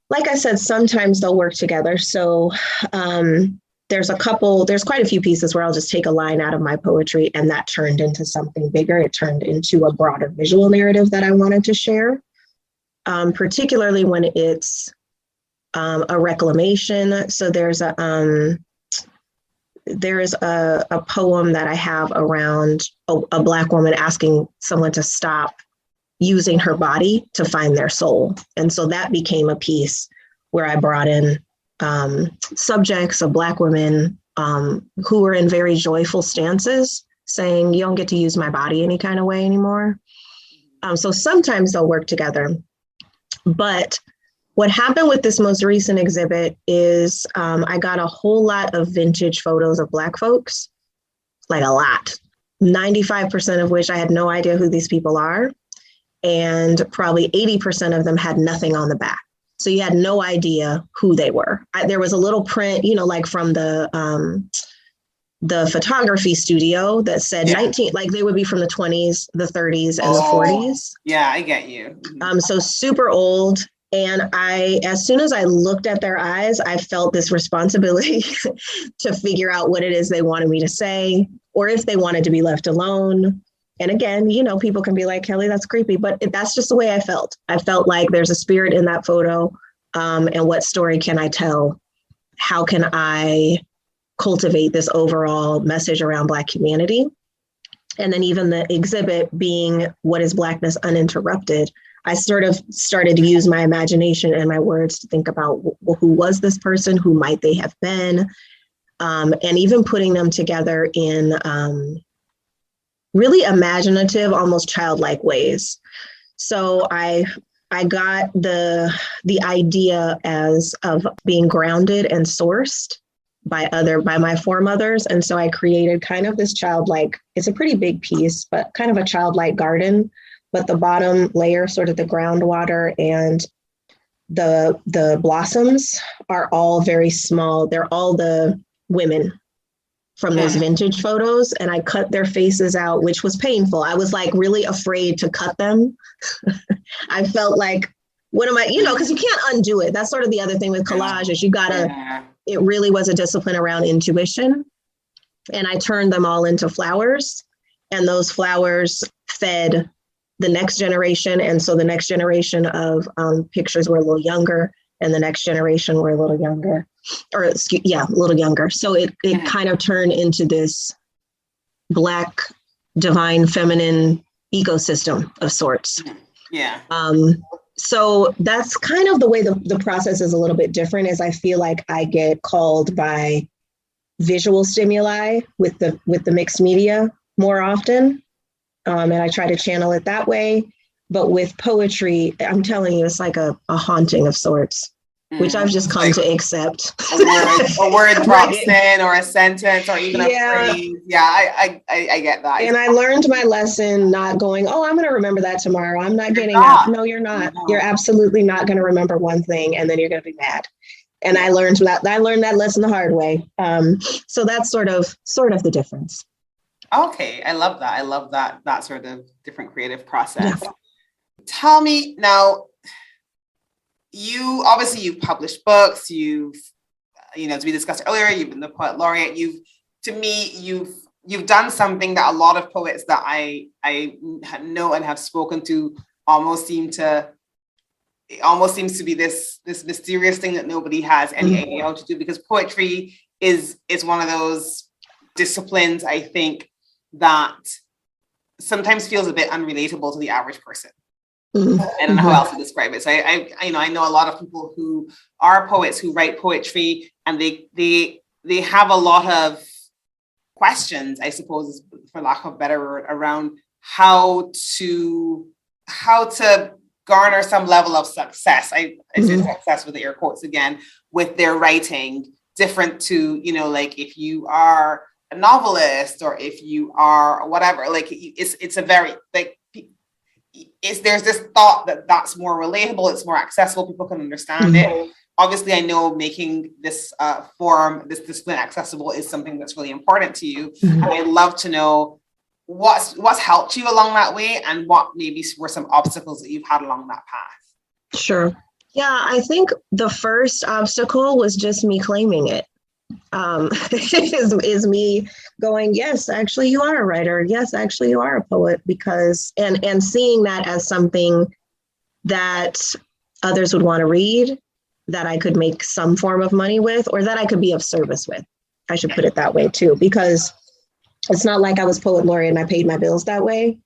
like I said, sometimes they'll work together. So there's quite a few pieces where I'll just take a line out of my poetry and that turned into something bigger. It turned into a broader visual narrative that I wanted to share. particularly when it's a reclamation. So there's a poem that I have around a Black woman asking someone to stop using her body to find their soul. And so that became a piece where I brought in subjects of Black women who were in very joyful stances, saying, you don't get to use my body any kind of way anymore. So sometimes they'll work together. But what happened with this most recent exhibit is I got a whole lot of vintage photos of Black folks, like a lot, 95% of which I had no idea who these people are. And probably 80% of them had nothing on the back. So you had no idea who they were. There was a little print, like from the photography studio that said 19, like they would be from the 20s, the 30s, and the 40s. Yeah, I get you. So super old. And as soon as I looked at their eyes, I felt this responsibility to figure out what it is they wanted me to say, or if they wanted to be left alone. And again, people can be like, Kelly, that's creepy, but that's just the way I felt. I felt like there's a spirit in that photo. And what story can I tell? How can I cultivate this overall message around Black humanity? And then even the exhibit being What is Blackness Uninterrupted? I sort of started to use my imagination and my words to think about who was this person? Who might they have been? And even putting them together in really imaginative, almost childlike ways. So I got the idea of being grounded and sourced by my foremothers. And so I created kind of this childlike, it's a pretty big piece, but kind of a childlike garden, but the bottom layer, sort of the groundwater and the blossoms are all very small. They're all the women from those vintage photos, and I cut their faces out, which was painful. I was like really afraid to cut them. I felt like, what am I, because you can't undo it. That's sort of the other thing with collage is it really was a discipline around intuition. And I turned them all into flowers, and those flowers fed the next generation. And so the next generation of pictures were a little younger, and the next generation were a little younger. A little younger. So it kind of turned into this Black, divine, feminine ecosystem of sorts. Yeah. So that's kind of the way the process is a little bit different, is I feel like I get called by visual stimuli with the mixed media more often. And I try to channel it that way. But with poetry, I'm telling you, it's like a haunting of sorts, which I've just come to accept. A word drops in, or a sentence, or even a phrase. Yeah, I get that. And I learned my lesson, not going, I'm going to remember that tomorrow. I'm not getting up. No, you're not. No. You're absolutely not going to remember one thing, and then you're going to be mad. And I learned that lesson the hard way. So that's sort of the difference. Okay, I love that. I love that sort of different creative process. Yeah. Tell me now. You've published books, as we discussed earlier, you've been the poet laureate. You've done something that a lot of poets that I know and have spoken to almost seems to be this mysterious thing that nobody has any idea how to do, because poetry is one of those disciplines, I think, that sometimes feels a bit unrelatable to the average person. I don't know how else to describe it. So I know a lot of people who are poets who write poetry, and they have a lot of questions, I suppose, for lack of a better word, around how to garner some level of success. I say success with the air quotes again, with their writing, different to, like if you are a novelist or if you are whatever, like it's a very like. There's this thought that that's more relatable, it's more accessible, people can understand it. Obviously, I know making this this discipline accessible is something that's really important to you. And I'd love to know what's helped you along that way, and what maybe were some obstacles that you've had along that path. Sure. Yeah, I think the first obstacle was just me claiming it. Is me going, yes, actually you are a writer. Yes, actually you are a poet, because and seeing that as something that others would want to read, that I could make some form of money with, or that I could be of service with. I should put it that way too, because it's not like I was poet laureate and I paid my bills that way.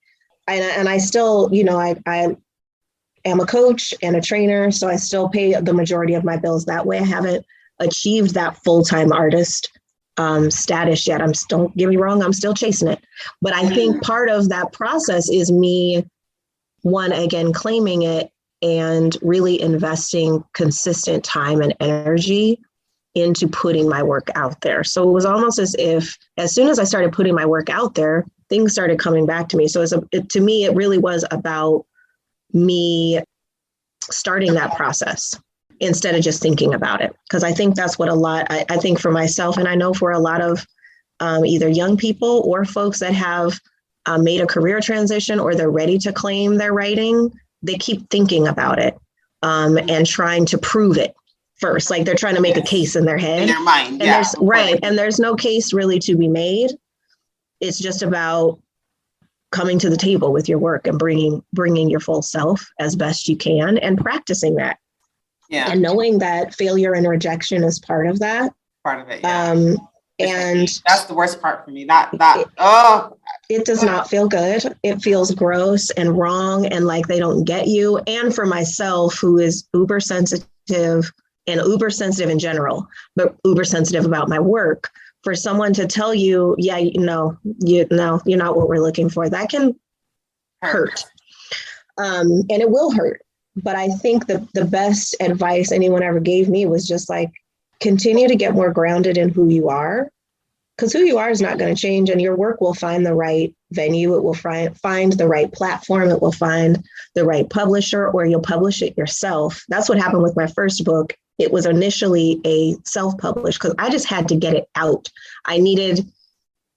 And I still, I am a coach and a trainer, so I still pay the majority of my bills that way. I haven't achieved that full-time artist status yet. Don't get me wrong, I'm still chasing it. But I think part of that process is me, one, again, claiming it and really investing consistent time and energy into putting my work out there. So it was almost as if, as soon as I started putting my work out there, things started coming back to me. So to me, it really was about me starting that process instead of just thinking about it. Because I think that's what I think for myself, and I know for a lot of either young people or folks that have made a career transition or they're ready to claim their writing, they keep thinking about it and trying to prove it first. Like they're trying to make a case in their head. In their mind, and and there's no case really to be made. It's just about coming to the table with your work and bringing your full self as best you can and practicing that. Yeah. And knowing that failure and rejection is part of that. Part of it, yeah. And that's the worst part for me. It does not feel good. It feels gross and wrong and like they don't get you. And for myself, who is uber sensitive and uber sensitive in general, but uber sensitive about my work, for someone to tell you, yeah, you're not what we're looking for, that can hurt. And it will hurt. But I think the best advice anyone ever gave me was just like, continue to get more grounded in who you are, because who you are is not going to change, and your work will find the right venue. It will find the right platform. It will find the right publisher, or you'll publish it yourself. That's what happened with my first book. It was initially a self-published because I just had to get it out. I needed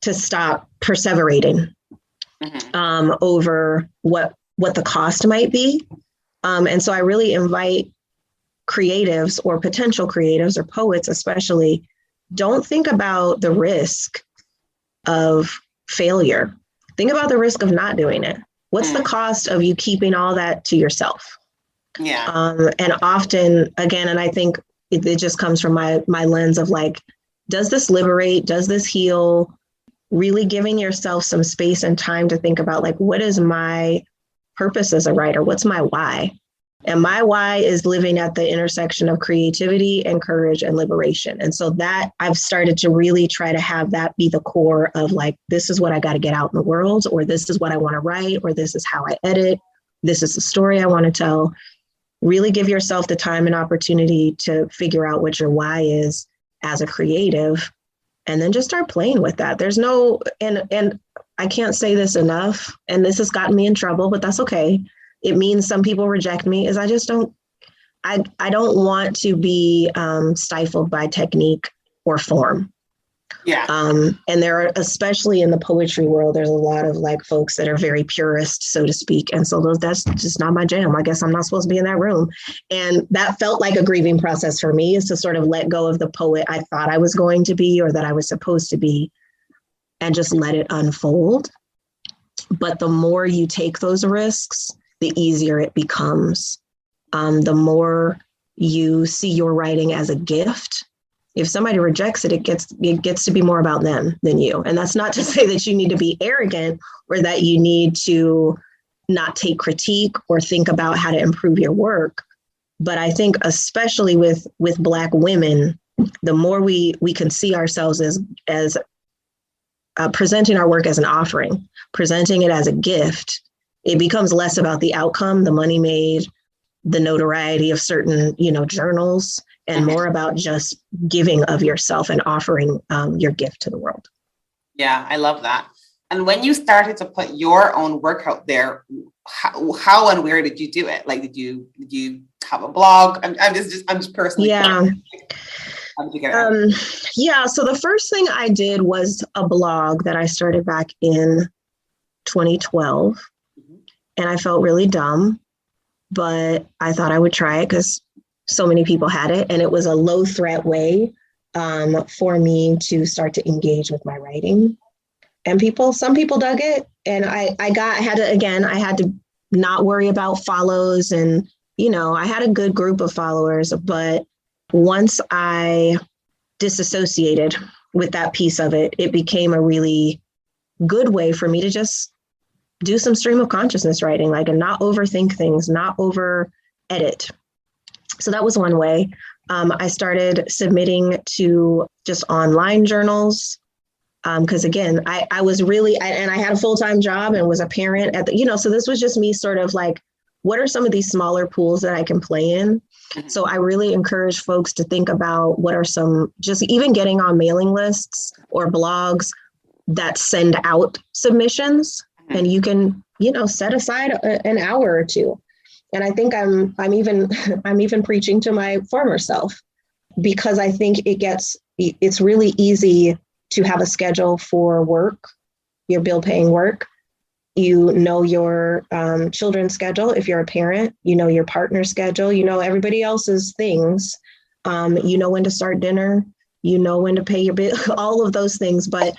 to stop perseverating over what the cost might be. And so I really invite creatives or potential creatives or poets especially, don't think about the risk of failure. Think about the risk of not doing it. What's the cost of you keeping all that to yourself? Yeah. And often, again, and I think it just comes from my lens of like, does this liberate? Does this heal? Really giving yourself some space and time to think about like, what is my purpose as a writer? What's my why? And my why is living at the intersection of creativity and courage and liberation. And so that I've started to really try to have that be the core of like, this is what I got to get out in the world, or this is what I want to write, or this is how I edit. This is the story I want to tell. Really give yourself the time and opportunity to figure out what your why is as a creative, and then just start playing with that. There's no, and I can't say this enough, and this has gotten me in trouble, but that's okay. It means some people reject me, is I just don't, I don't want to be stifled by technique or form. Yeah. And there are, especially in the poetry world, there's a lot of like folks that are very purist, so to speak. And so that's just not my jam. I guess I'm not supposed to be in that room. And that felt like a grieving process for me, is to sort of let go of the poet I thought I was going to be, or that I was supposed to be, and just let it unfold. But the more you take those risks, the easier it becomes. The more you see your writing as a gift. If somebody rejects it, it gets to be more about them than you. And that's not to say that you need to be arrogant or that you need to not take critique or think about how to improve your work. But I think especially with Black women, the more we can see ourselves as presenting our work as an offering, presenting it as a gift, it becomes less about the outcome, the money made, the notoriety of certain, journals, and more about just giving of yourself and offering your gift to the world. Yeah, I love that. And when you started to put your own work out there, how and where did you do it? Like, did you have a blog? I'm just personally. Yeah. How did you get it? Yeah. So the first thing I did was a blog that I started back in 2012, and I felt really dumb, but I thought I would try it because so many people had it, and it was a low threat way for me to start to engage with my writing. And some people dug it, and I had to not worry about follows. And, I had a good group of followers, but once I disassociated with that piece of it, it became a really good way for me to just do some stream of consciousness writing, and not overthink things, not over edit. So that was one way. I started submitting to just online journals. Because again, I was really, and I had a full-time job and was a parent so this was just me sort of what are some of these smaller pools that I can play in? So I really encourage folks to think about what are some, just even getting on mailing lists or blogs that send out submissions, and you can, set aside an hour or two. And I think I'm even preaching to my former self, because I think it's really easy to have a schedule for work, your bill paying work. Your children's schedule. If you're a parent, your partner's schedule, everybody else's things. When to start dinner, when to pay your bill, all of those things. But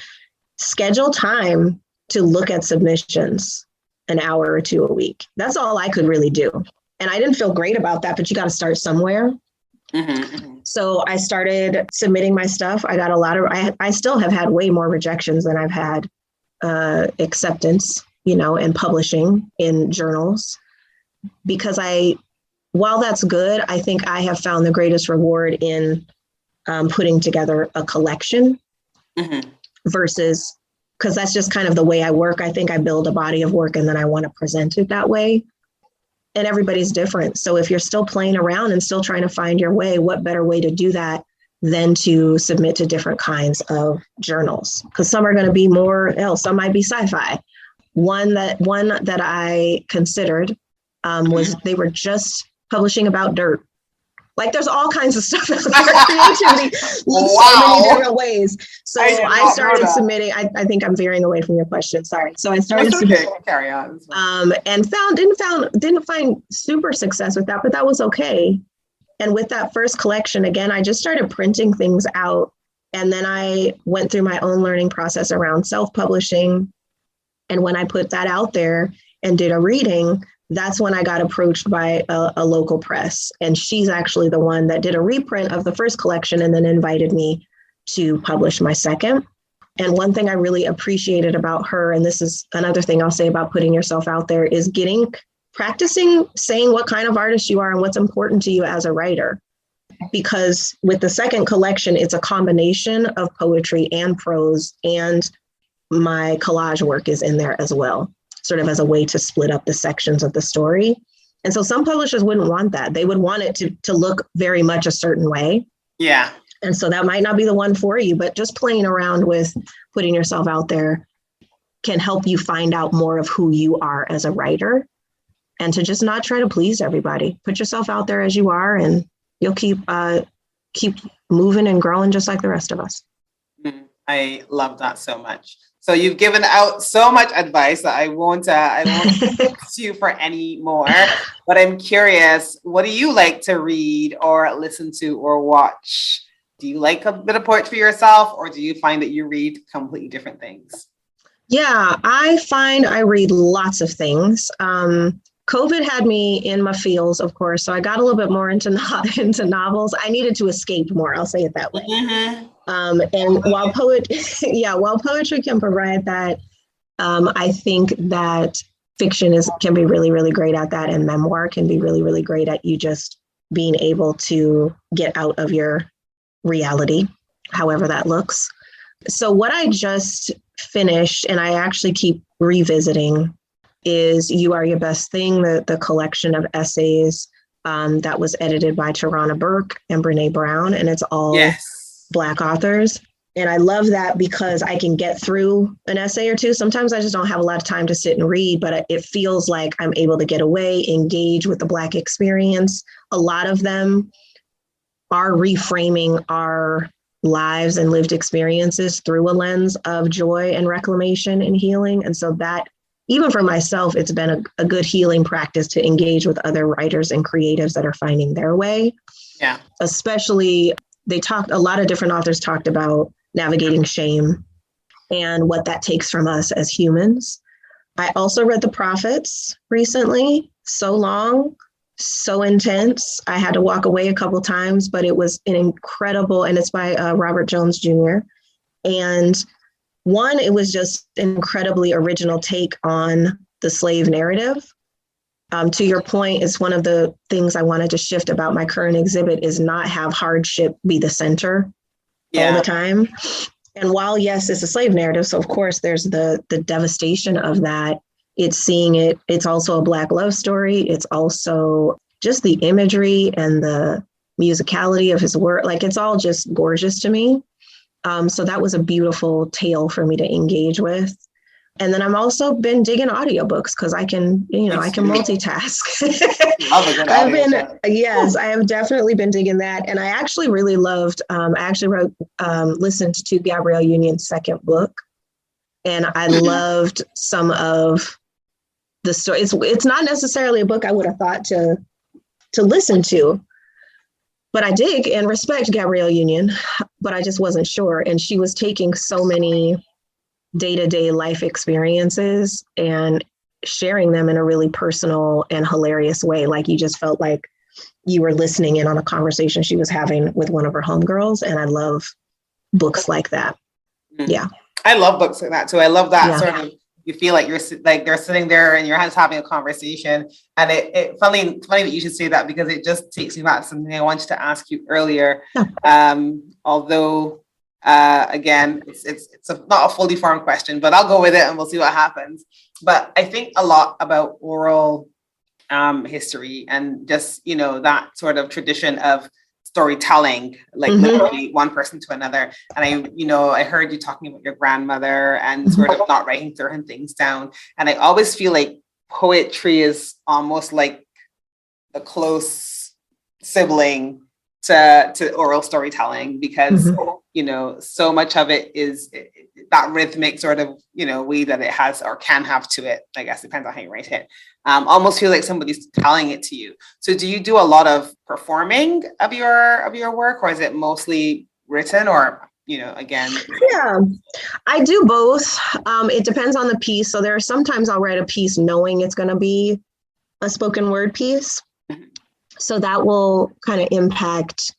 schedule time to look at submissions an hour or two a week. That's all I could really do. And I didn't feel great about that, but you got to start somewhere. So I started submitting my stuff. I got I still have had way more rejections than I've had acceptance, and publishing in journals, because while that's good, I think I have found the greatest reward in putting together a collection versus, because that's just kind of the way I work. I think I build a body of work and then I want to present it that way. And everybody's different. So if you're still playing around and still trying to find your way, what better way to do that than to submit to different kinds of journals? Because some are going to be some might be sci-fi. One that I considered was they were just publishing about dirt. There's all kinds of stuff out there, creativity, so many different ways. So I started submitting. I think I'm veering away from your question. Sorry. So I started submitting. Carry on. And didn't find super success with that, but that was okay. And with that first collection, again, I just started printing things out, and then I went through my own learning process around self-publishing. And when I put that out there and did a reading, that's when I got approached by a local press. And she's actually the one that did a reprint of the first collection and then invited me to publish my second. And one thing I really appreciated about her, and this is another thing I'll say about putting yourself out there, is practicing saying what kind of artist you are and what's important to you as a writer. Because with the second collection, it's a combination of poetry and prose, and my collage work is in there as well, sort of as a way to split up the sections of the story. And so some publishers wouldn't want that. They would want it to look very much a certain way. Yeah. And so that might not be the one for you, but just playing around with putting yourself out there can help you find out more of who you are as a writer, and to just not try to please everybody. Put yourself out there as you are, and you'll keep moving and growing just like the rest of us. I love that so much. So you've given out so much advice that I won't ask you for any more, but I'm curious, what do you like to read or listen to or watch? Do you like a bit of poetry yourself, or do you find that you read completely different things? Yeah, I find I read lots of things. COVID had me in my feels, of course, so I got a little bit more into novels. I needed to escape more, I'll say it that way. And while poetry can provide that, I think that fiction can be really, really great at that, and memoir can be really, really great at you just being able to get out of your reality, however that looks. So what I just finished, and I actually keep revisiting, is You Are Your Best Thing, the collection of essays that was edited by Tarana Burke and Brene Brown, and it's all Black authors. And I love that because I can get through an essay or two. Sometimes I just don't have a lot of time to sit and read, but it feels like I'm able to get away, engage with the Black experience. A lot of them are reframing our lives and lived experiences through a lens of joy and reclamation and healing. And so that, even for myself, it's been a good healing practice to engage with other writers and creatives that are finding their way. Yeah. Especially, a lot of different authors talked about navigating shame and what that takes from us as humans. I also read The Prophets recently. So long, so intense. I had to walk away a couple times, but it was an incredible, and it's by Robert Jones Jr. And one, it was just an incredibly original take on the slave narrative. To your point, it's one of the things I wanted to shift about my current exhibit is not have hardship be the center all the time. And while, yes, it's a slave narrative, so of course there's the devastation of that. It's seeing it. It's also a Black love story. It's also just the imagery and the musicality of his work. Like, it's all just gorgeous to me. So that was a beautiful tale for me to engage with. And then I'm also been digging audiobooks because I can multitask. I have definitely been digging that. And I actually really loved, listened to Gabrielle Union's second book. And I loved some of the story. It's not necessarily a book I would have thought to listen to, but I dig and respect Gabrielle Union, but I just wasn't sure. And she was taking so many day-to-day life experiences and sharing them in a really personal and hilarious way. Like, you just felt like you were listening in on a conversation she was having with one of her homegirls. And I love books like that. Mm-hmm. Yeah. I love books like that too. I love that sort of, you feel like you're like they're sitting there and you're just having a conversation. And it funny that you should say that, because it just takes me back to something I wanted to ask you earlier. Although again, it's not a fully formed question, but I'll go with it and we'll see what happens. But I think a lot about oral history and just, that sort of tradition of storytelling, like literally one person to another. And I heard you talking about your grandmother and sort of not writing certain things down. And I always feel like poetry is almost like a close sibling to oral storytelling, because so much of it is that rhythmic sort of way that it has or can have to it. I guess depends on how you write it. Almost feel like somebody's telling it to you. So do you do a lot of performing of your work, or is it mostly written, or again? Yeah, I do both. It depends on the piece. So there are sometimes I'll write a piece knowing it's going to be a spoken word piece. So that will kind of impact,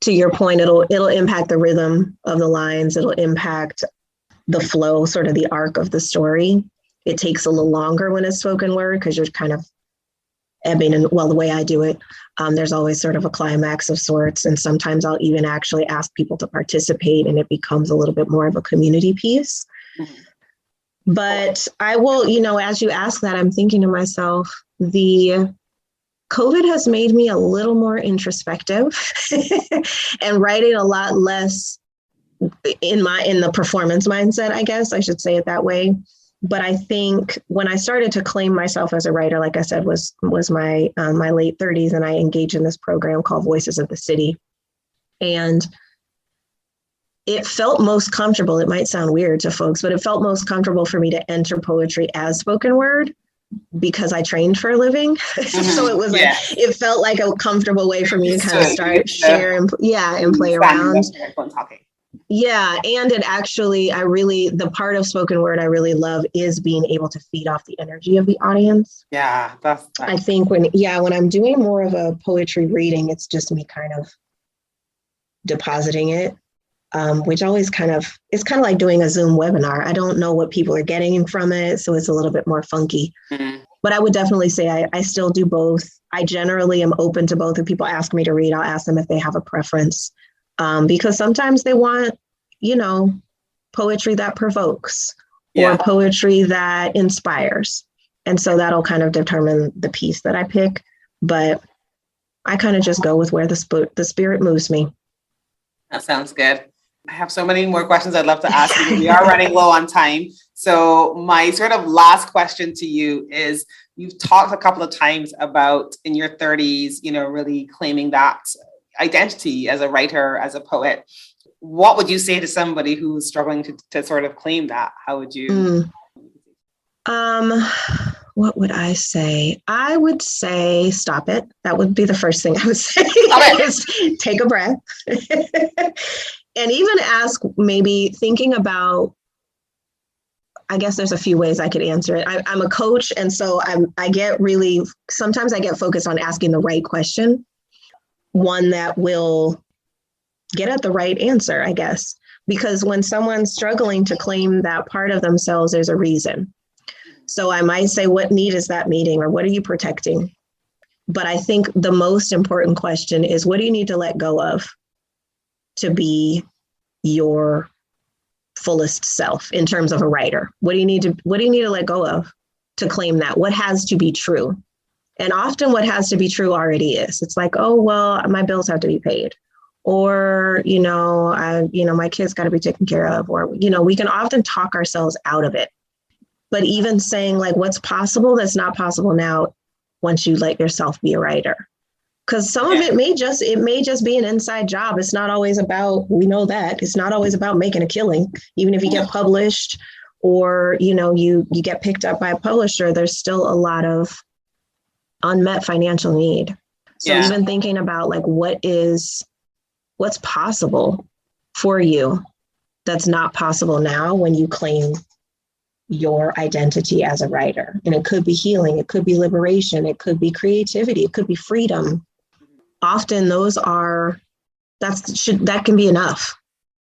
to your point, it'll impact the rhythm of the lines. It'll impact the flow, sort of the arc of the story. It takes a little longer when it's spoken word because you're kind of ebbing. And well, the way I do it, there's always sort of a climax of sorts. And sometimes I'll even actually ask people to participate and it becomes a little bit more of a community piece. Mm-hmm. But I will, as you ask that, I'm thinking to myself, the COVID has made me a little more introspective and writing a lot less in the performance mindset, I guess I should say it that way. But I think when I started to claim myself as a writer, like I said, was my late 30s, and I engaged in this program called Voices of the City. And it felt most comfortable. It might sound weird to folks, but it felt most comfortable for me to enter poetry as spoken word, because I trained for a living. So it was it felt like a comfortable way for me to kind of start, share and play around. Yeah. And it actually, the part of spoken word I really love is being able to feed off the energy of the audience. Yeah. I think when I'm doing more of a poetry reading, it's just me kind of depositing it. Which always it's kind of like doing a Zoom webinar. I don't know what people are getting from it, so it's a little bit more funky. Mm-hmm. But I would definitely say I still do both. I generally am open to both. If people ask me to read, I'll ask them if they have a preference, because sometimes they want, poetry that provokes or poetry that inspires. And so that'll kind of determine the piece that I pick. But I kind of just go with where the spirit moves me. That sounds good. I have so many more questions I'd love to ask you. We are running low on time. So my sort of last question to you is, you've talked a couple of times about in your 30s, really claiming that identity as a writer, as a poet. What would you say to somebody who's struggling to sort of claim that? How would you? What would I say? I would say, stop it. That would be the first thing I would say. Is take a breath. And even ask, maybe thinking about I guess there's a few ways I could answer it. I'm a coach. And so sometimes I get focused on asking the right question, one that will get at the right answer, I guess. Because when someone's struggling to claim that part of themselves, there's a reason. So I might say, what need is that meeting, or what are you protecting? But I think the most important question is, what do you need to let go of to be your fullest self in terms of a writer? What do you need to let go of to claim that? What has to be true? And often what has to be true already is. It's like, oh, well, my bills have to be paid. Or, my kids got to be taken care of. Or, we can often talk ourselves out of it. But even saying like what's possible, that's not possible now once you let yourself be a writer. Because some of it may just be an inside job. It's not always about, we know that, it's not always about making a killing. Even if you get published or, you get picked up by a publisher, there's still a lot of unmet financial need. So even thinking about like what's possible for you that's not possible now when you claim your identity as a writer. And it could be healing, it could be liberation, it could be creativity, it could be freedom. Often that can be enough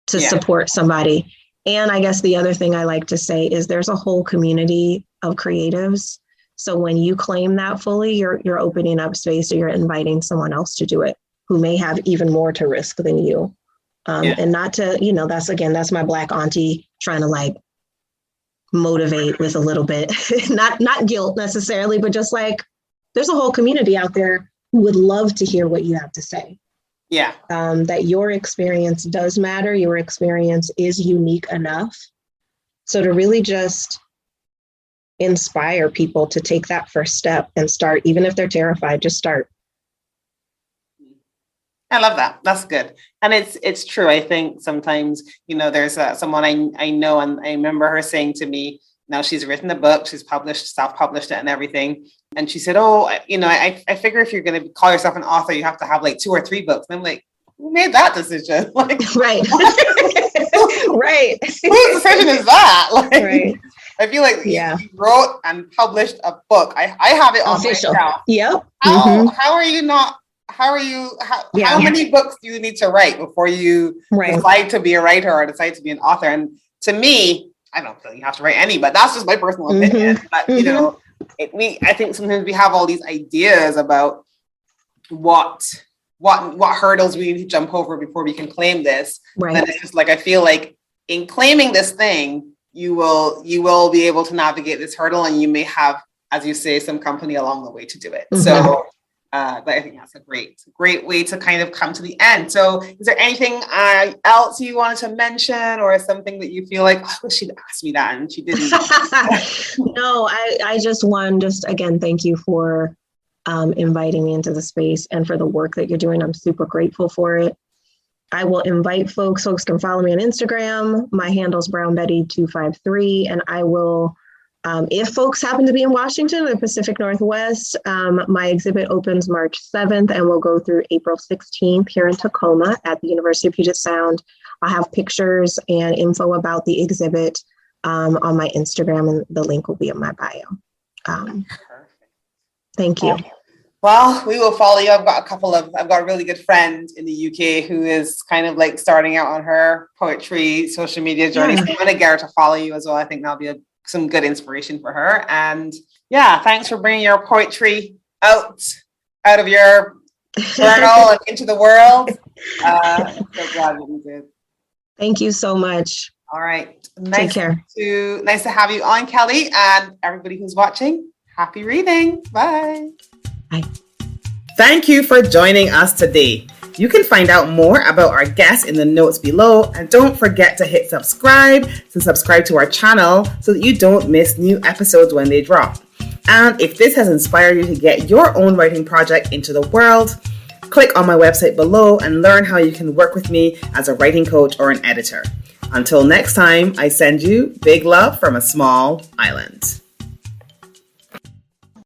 to support somebody. And I guess the other thing I like to say is there's a whole community of creatives. So when you claim that fully, you're opening up space, or you're inviting someone else to do it who may have even more to risk than you. And not to, that's my Black auntie trying to like motivate with a little bit, not guilt necessarily, but just like there's a whole community out there who would love to hear what you have to say. Yeah. That your experience does matter. Your experience is unique enough. So to really just inspire people to take that first step and start, even if they're terrified, just start. I love that. That's good. And it's true. I think sometimes, there's someone I know, and I remember her saying to me, now she's written a book, she's self-published it and everything. And she said, I figure if you're going to call yourself an author, you have to have like 2 or 3 books. And I'm like, who made that decision? Like, right. Right. Whose decision is that? Like, right. I feel like you wrote and published a book. I have it on official. Myself. Yep. How many books do you need to write before you decide to be a writer or decide to be an author? And to me, I don't feel you have to write any, but that's just my personal opinion. But I think sometimes we have all these ideas about what hurdles we need to jump over before we can claim this. Right. And it's just like, I feel like in claiming this thing, you will be able to navigate this hurdle, and you may have, as you say, some company along the way to do it. So but I think that's a great way to kind of come to the end. So is there anything else you wanted to mention, or something that you feel like, oh, she'd asked me that and she didn't? No, I just again, thank you for inviting me into the space and for the work that you're doing. I'm super grateful for it. I will invite folks. Folks can follow me on Instagram. My handle's BrownBetty253, and I will, if folks happen to be in Washington or the Pacific Northwest, my exhibit opens March 7th and will go through April 16th here in Tacoma at the University of Puget Sound. I'll have pictures and info about the exhibit on my Instagram, and the link will be in my bio. Thank you. Well, we will follow you. I've got a really good friend in the UK who is kind of like starting out on her poetry social media journey. So I'm going to get her to follow you as well. I think that'll be some good inspiration for her. And thanks for bringing your poetry out of your journal and into the world. So glad that you did. Thank you so much. All right. Take care. Nice to have you on, Kelly, and everybody who's watching. Happy reading. Bye. Bye. Thank you for joining us today. You can find out more about our guests in the notes below, and don't forget to hit subscribe to our channel so that you don't miss new episodes when they drop. And if this has inspired you to get your own writing project into the world, click on my website below and learn how you can work with me as a writing coach or an editor. Until next time, I send you big love from a small island.